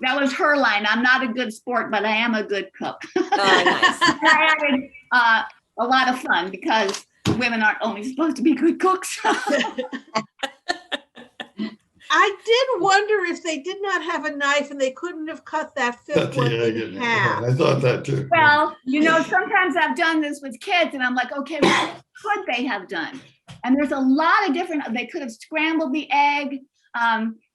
That was her line. I'm not a good sport, but I am a good cook. Oh, nice. I added a lot of fun because women aren't only supposed to be good cooks. I did wonder if they did not have a knife and they couldn't have cut that fifth one in half. I thought that too. Well, sometimes I've done this with kids and I'm like, okay, what could they have done? And there's a lot of different, they could have scrambled the egg.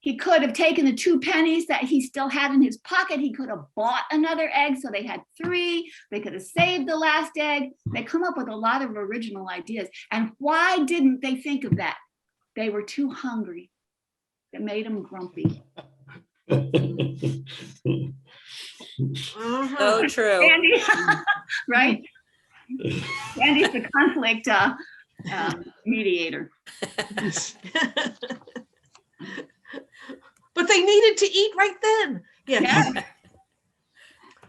He could have taken the 2 pennies that he still had in his pocket. He could have bought another egg. So they had 3. They could have saved the last egg. They come up with a lot of original ideas. And why didn't they think of that? They were too hungry. It made them grumpy. So true. Andy, right? Andy's the conflict mediator. But they needed to eat right then. Yes. Yeah.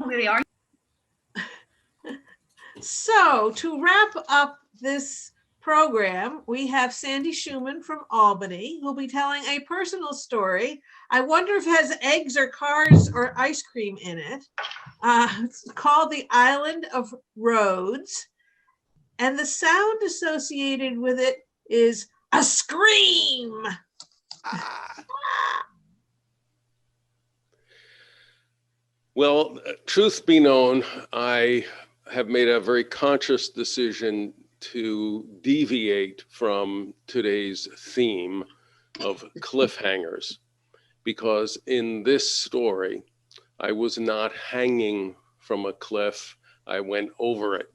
They are. So to wrap up this program, we have Sandy Schumann from Albany, who'll be telling a personal story. I wonder if it has eggs or cars or ice cream in it. It's called The Island of Rhodes. And the sound associated with it is a scream. Well, truth be known, I have made a very conscious decision to deviate from today's theme of cliffhangers, because in this story, I was not hanging from a cliff, I went over it.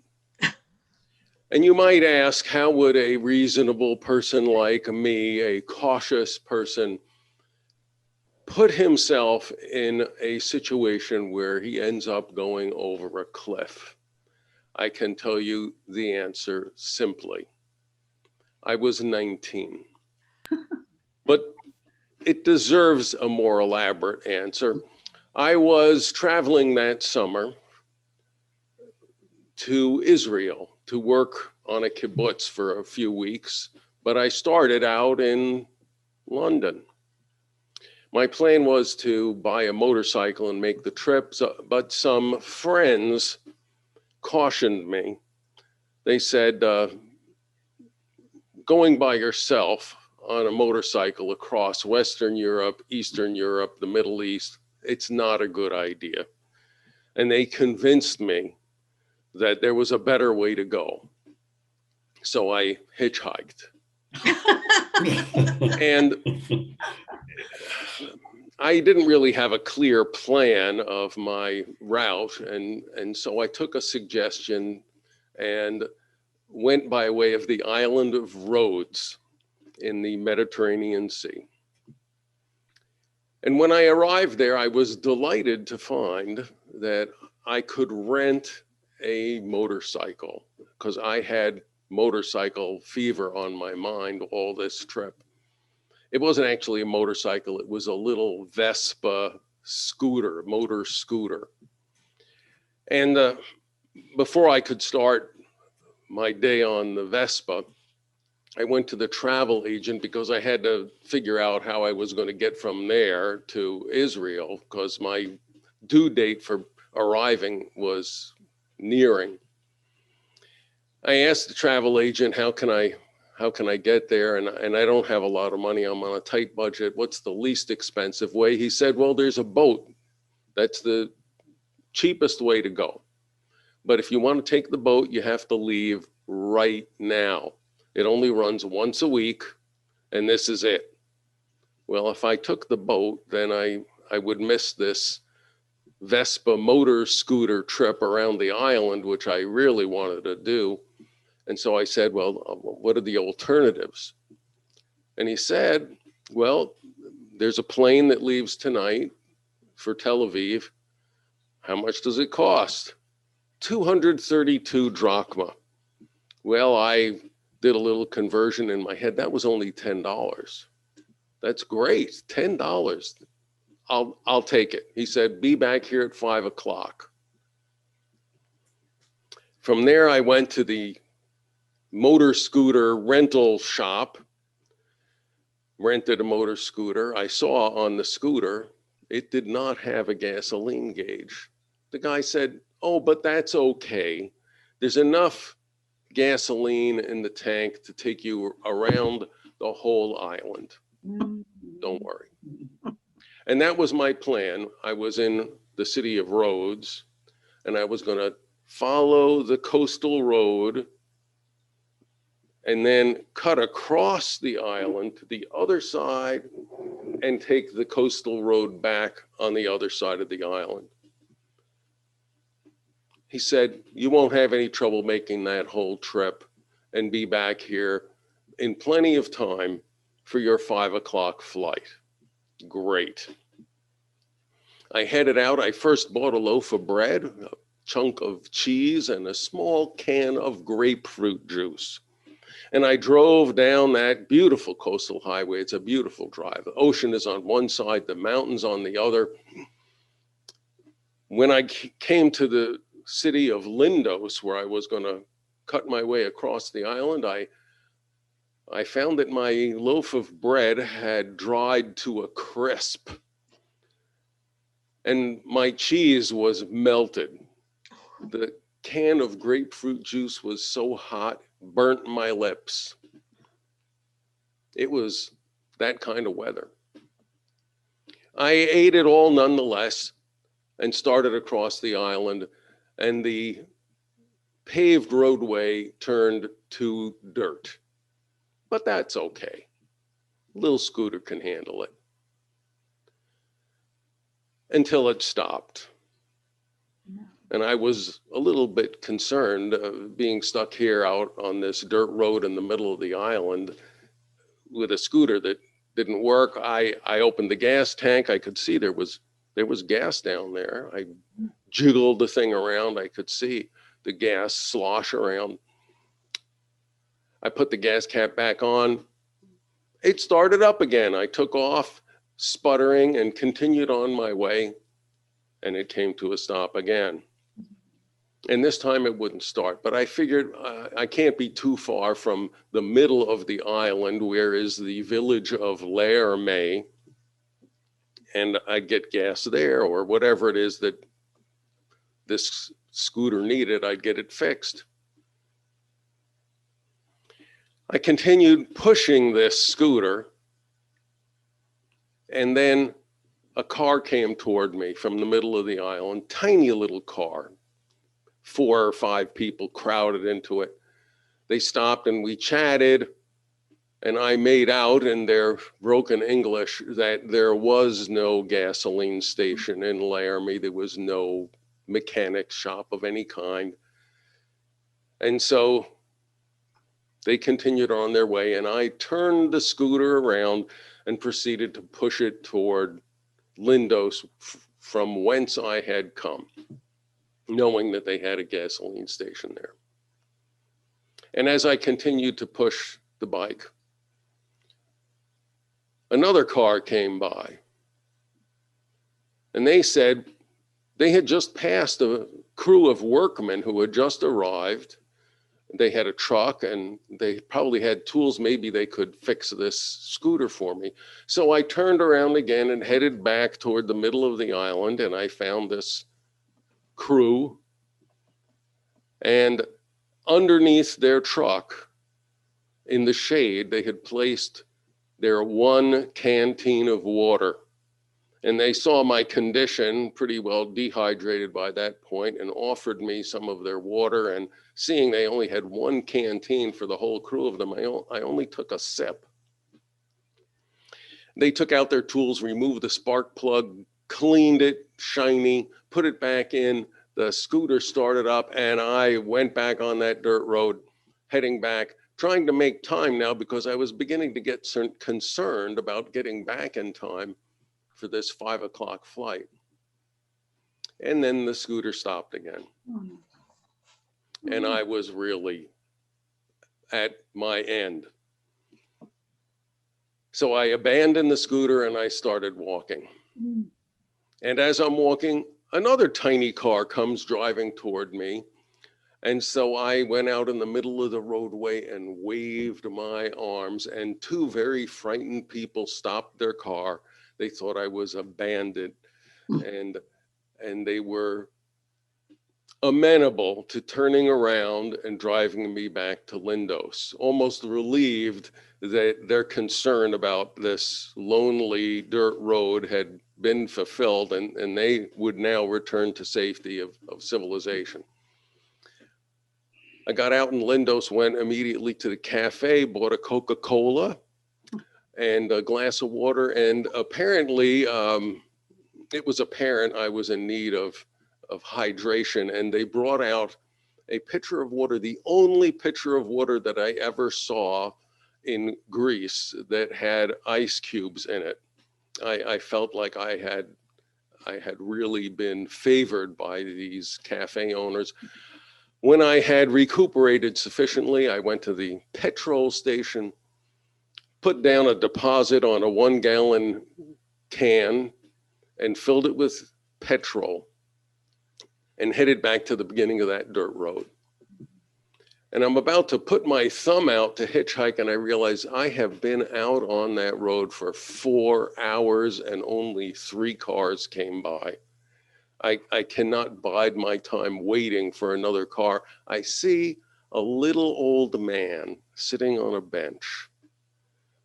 And you might ask, how would a reasonable person like me, a cautious person, put himself in a situation where he ends up going over a cliff? I can tell you the answer simply. I was 19. But it deserves a more elaborate answer. I was traveling that summer to Israel to work on a kibbutz for a few weeks, but I started out in London. My plan was to buy a motorcycle and make the trip, but some friends cautioned me. They said, going by yourself on a motorcycle across Western Europe, Eastern Europe, the Middle East, it's not a good idea. And they convinced me that there was a better way to go. So I hitchhiked. And I didn't really have a clear plan of my route. And so I took a suggestion and went by way of the island of Rhodes in the Mediterranean Sea. And when I arrived there, I was delighted to find that I could rent a motorcycle, because I had motorcycle fever on my mind all this trip. It wasn't actually a motorcycle, it was a little Vespa scooter, motor scooter. And before I could start my day on the Vespa, I went to the travel agent because I had to figure out how I was going to get from there to Israel, because my due date for arriving was nearing. I asked the travel agent, how can how can I get there? And I don't have a lot of money. I'm on a tight budget. What's the least expensive way? He said, well, there's a boat. That's the cheapest way to go. But if you want to take the boat, you have to leave right now. It only runs once a week, and this is it. Well, if I took the boat, then I would miss this Vespa motor scooter trip around the island, which I really wanted to do. And so I said, well, what are the alternatives? And he said, well, there's a plane that leaves tonight for Tel Aviv. How much does it cost? 232 drachma. Well, I did a little conversion in my head. That was only $10. That's great, $10. I'll take it. He said, be back here at 5 o'clock. From there, I went to the motor scooter rental shop, rented a motor scooter. I saw on the scooter, it did not have a gasoline gauge. The guy said, oh, but that's okay. There's enough gasoline in the tank to take you around the whole island. Don't worry. And that was my plan. I was in the city of Rhodes, and I was going to follow the coastal road and then cut across the island to the other side and take the coastal road back on the other side of the island. He said, you won't have any trouble making that whole trip and be back here in plenty of time for your 5 o'clock flight. Great. I headed out. I first bought a loaf of bread, a chunk of cheese, and a small can of grapefruit juice. And I drove down that beautiful coastal highway. It's a beautiful drive. The ocean is on one side, the mountains on the other. When I came to the city of Lindos, where I was going to cut my way across the island, I found that my loaf of bread had dried to a crisp, and my cheese was melted. The can of grapefruit juice was so hot, burnt my lips. It was that kind of weather. I ate it all nonetheless and started across the island, and the paved roadway turned to dirt. But that's okay. Little scooter can handle it. Until it stopped. And I was a little bit concerned being stuck here out on this dirt road in the middle of the island with a scooter that didn't work. I opened the gas tank. I could see there was gas down there. I jiggled the thing around. I could see the gas slosh around. I put the gas cap back on. It started up again. I took off, sputtering, and continued on my way, and it came to a stop again. And this time it wouldn't start, but I figured I can't be too far from the middle of the island, where is the village of Laramie, and I'd get gas there, or whatever it is that this scooter needed, I'd get it fixed. I continued pushing this scooter, and then a car came toward me from the middle of the island, tiny little car, 4 or 5 people crowded into it. They stopped and we chatted, and I made out in their broken English that there was no gasoline station in Laramie. There was no mechanic shop of any kind. And so they continued on their way, and I turned the scooter around and proceeded to push it toward Lindos, from whence I had come, knowing that they had a gasoline station there. And as I continued to push the bike, another car came by, and they said they had just passed a crew of workmen who had just arrived. They had a truck, and they probably had tools. Maybe they could fix this scooter for me. So I turned around again and headed back toward the middle of the island, and I found this crew. And underneath their truck in the shade, they had placed their one canteen of water. And they saw my condition, pretty well dehydrated by that point, and offered me some of their water. And seeing they only had one canteen for the whole crew of them, I only took a sip. They took out their tools, removed the spark plug, cleaned it, shiny, put it back in. The scooter started up, and I went back on that dirt road, heading back, trying to make time now because I was beginning to get concerned about getting back in time for this 5 o'clock flight. And then the scooter stopped again. And I was really at my end. So I abandoned the scooter and I started walking. And as I'm walking, another tiny car comes driving toward me. And so I went out in the middle of the roadway and waved my arms, and two very frightened people stopped their car. They thought I was a bandit, and they were amenable to turning around and driving me back to Lindos, almost relieved that their concern about this lonely dirt road had been fulfilled, and they would now return to safety of civilization. I got out in Lindos, went immediately to the cafe, bought a Coca-Cola and a glass of water, and apparently it was apparent I was in need of hydration, and they brought out a pitcher of water, the only pitcher of water that I ever saw in Greece that had ice cubes in it. I felt like I had really been favored by these cafe owners. When I had recuperated sufficiently, I went to the petrol station, put down a deposit on a 1-gallon can and filled it with petrol and headed back to the beginning of that dirt road. And I'm about to put my thumb out to hitchhike, and I realize I have been out on that road for 4 hours and only 3 cars came by. I cannot bide my time waiting for another car. I see a little old man sitting on a bench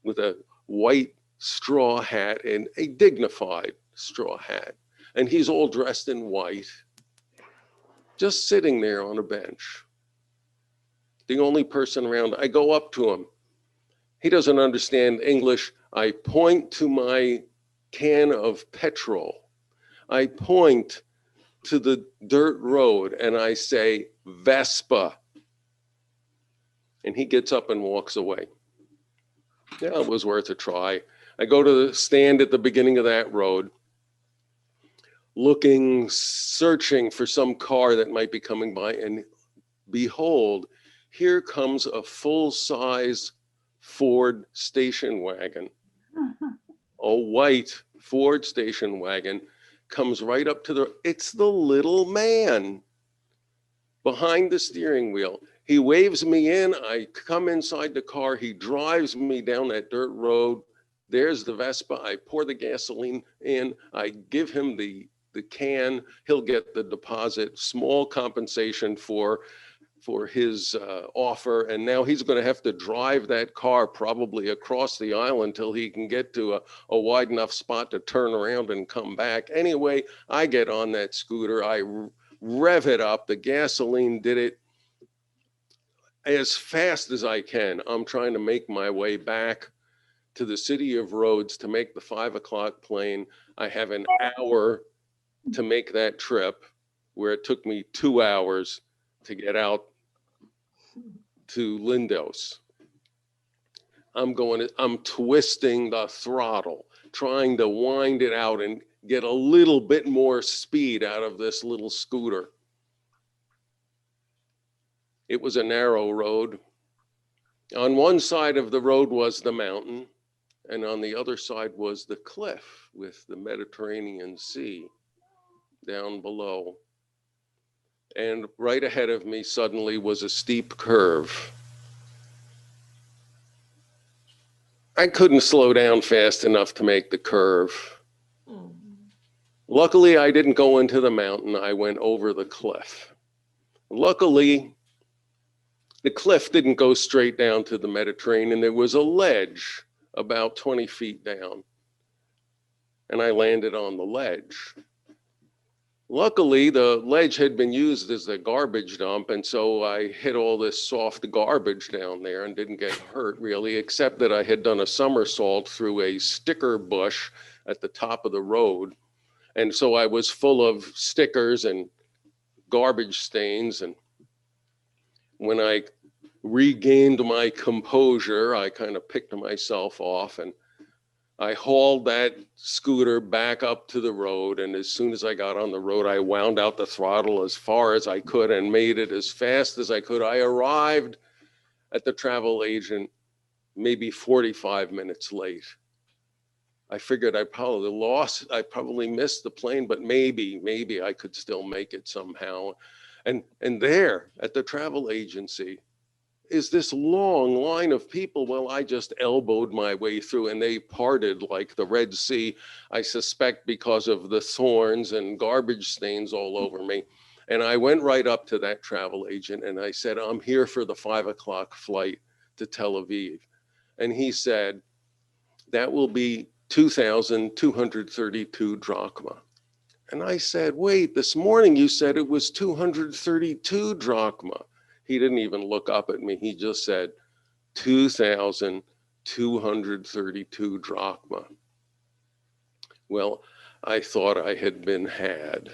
with a white straw hat and a dignified straw hat. And he's all dressed in white, just sitting there on a bench. The only person around. I go up to him. He doesn't understand English. I point to my can of petrol. I point to the dirt road and I say, Vespa. And he gets up and walks away. Yeah, it was worth a try. I go to the stand at the beginning of that road, looking, searching for some car that might be coming by, and behold, here comes a full-size Ford station wagon. A white Ford station wagon comes right up to it's the little man behind the steering wheel. He waves me in, I come inside the car, he drives me down that dirt road. There's the Vespa, I pour the gasoline in, I give him the can, he'll get the deposit, small compensation for his offer, and now he's going to have to drive that car probably across the island till he can get to a wide enough spot to turn around and come back. Anyway, I get on that scooter, I rev it up, the gasoline did it as fast as I can. I'm trying to make my way back to the city of Rhodes to make the 5 o'clock plane. I have an hour to make that trip, where it took me 2 hours to get out to Lindos. I'm twisting the throttle, trying to wind it out and get a little bit more speed out of this little scooter. It was a narrow road. On one side of the road was the mountain, and on the other side was the cliff with the Mediterranean Sea down below. And right ahead of me suddenly was a steep curve. I couldn't slow down fast enough to make the curve. Luckily, I didn't go into the mountain. I went over the cliff. Luckily, the cliff didn't go straight down to the Mediterranean. There was a ledge about 20 feet down. And I landed on the ledge. Luckily, the ledge had been used as a garbage dump, and so I hit all this soft garbage down there and didn't get hurt really, except that I had done a somersault through a sticker bush at the top of the road. And so I was full of stickers and garbage stains. And when I regained my composure, I kind of picked myself off and I hauled that scooter back up to the road. And as soon as I got on the road, I wound out the throttle as far as I could and made it as fast as I could. I arrived at the travel agent maybe 45 minutes late. I figured I probably missed the plane, but maybe I could still make it somehow. And there at the travel agency is this long line of people. Well, I just elbowed my way through and they parted like the Red Sea, I suspect because of the thorns and garbage stains all over me. And I went right up to that travel agent and I said, I'm here for the 5 o'clock flight to Tel Aviv. And he said, that will be 2,232 drachma. And I said, wait, this morning you said it was 232 drachma. He didn't even look up at me. He just said 2,232 drachma. Well, I thought I had been had,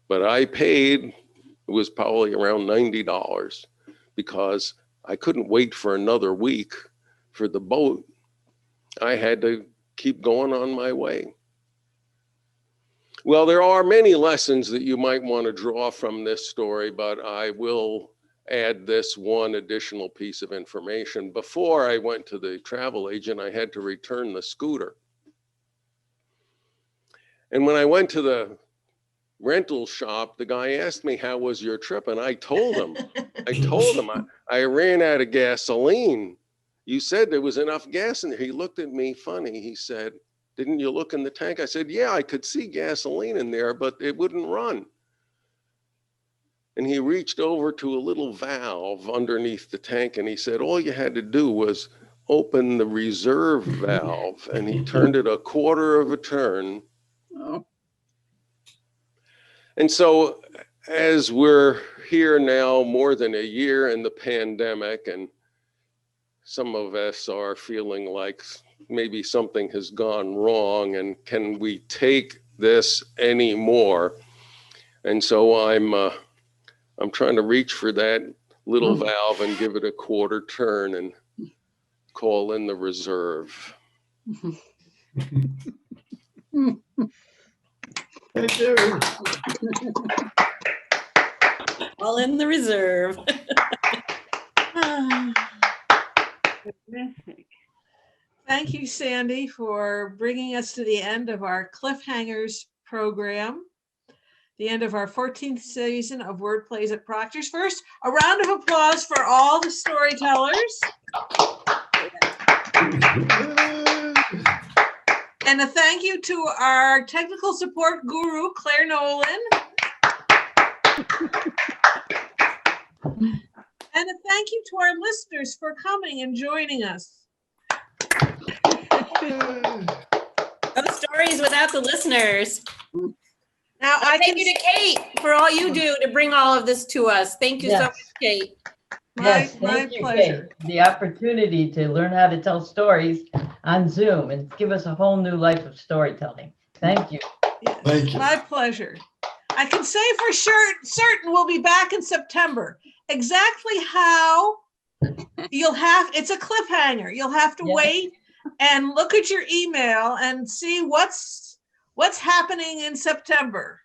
but I paid, it was probably around $90 because I couldn't wait for another week for the boat. I had to keep going on my way. Well, there are many lessons that you might want to draw from this story, but I will add this one additional piece of information. Before I went to the travel agent, I had to return the scooter. And when I went to the rental shop, the guy asked me, how was your trip? And I told him, I ran out of gasoline. You said there was enough gas in there. He looked at me funny. He said, didn't you look in the tank? I said, yeah, I could see gasoline in there, but it wouldn't run. And he reached over to a little valve underneath the tank and he said, all you had to do was open the reserve valve. And he turned it a quarter of a turn. Oh. And so as we're here now more than a year in the pandemic, and some of us are feeling like maybe something has gone wrong and can we take this anymore? And so I'm trying to reach for that little valve and give it a quarter turn and call in the reserve. All in the reserve. Thank you, Sandy, for bringing us to the end of our Cliffhangers program, the end of our 14th season of Word Plays at Proctor's. First, a round of applause for all the storytellers. And a thank you to our technical support guru, Claire Nolan. And a thank you to our listeners for coming and joining us. No stories without the listeners. Now, Thank you to Kate for all you do to bring all of this to us. Thank you so much, Kate. Yes, My thank you, pleasure. Kate. The opportunity to learn how to tell stories on Zoom and give us a whole new life of storytelling. Thank you. Yes, Thank you. my pleasure. I can say for sure, certain we'll be back in September. Exactly how it's a cliffhanger. You'll have to wait and look at your email and see what's happening in September.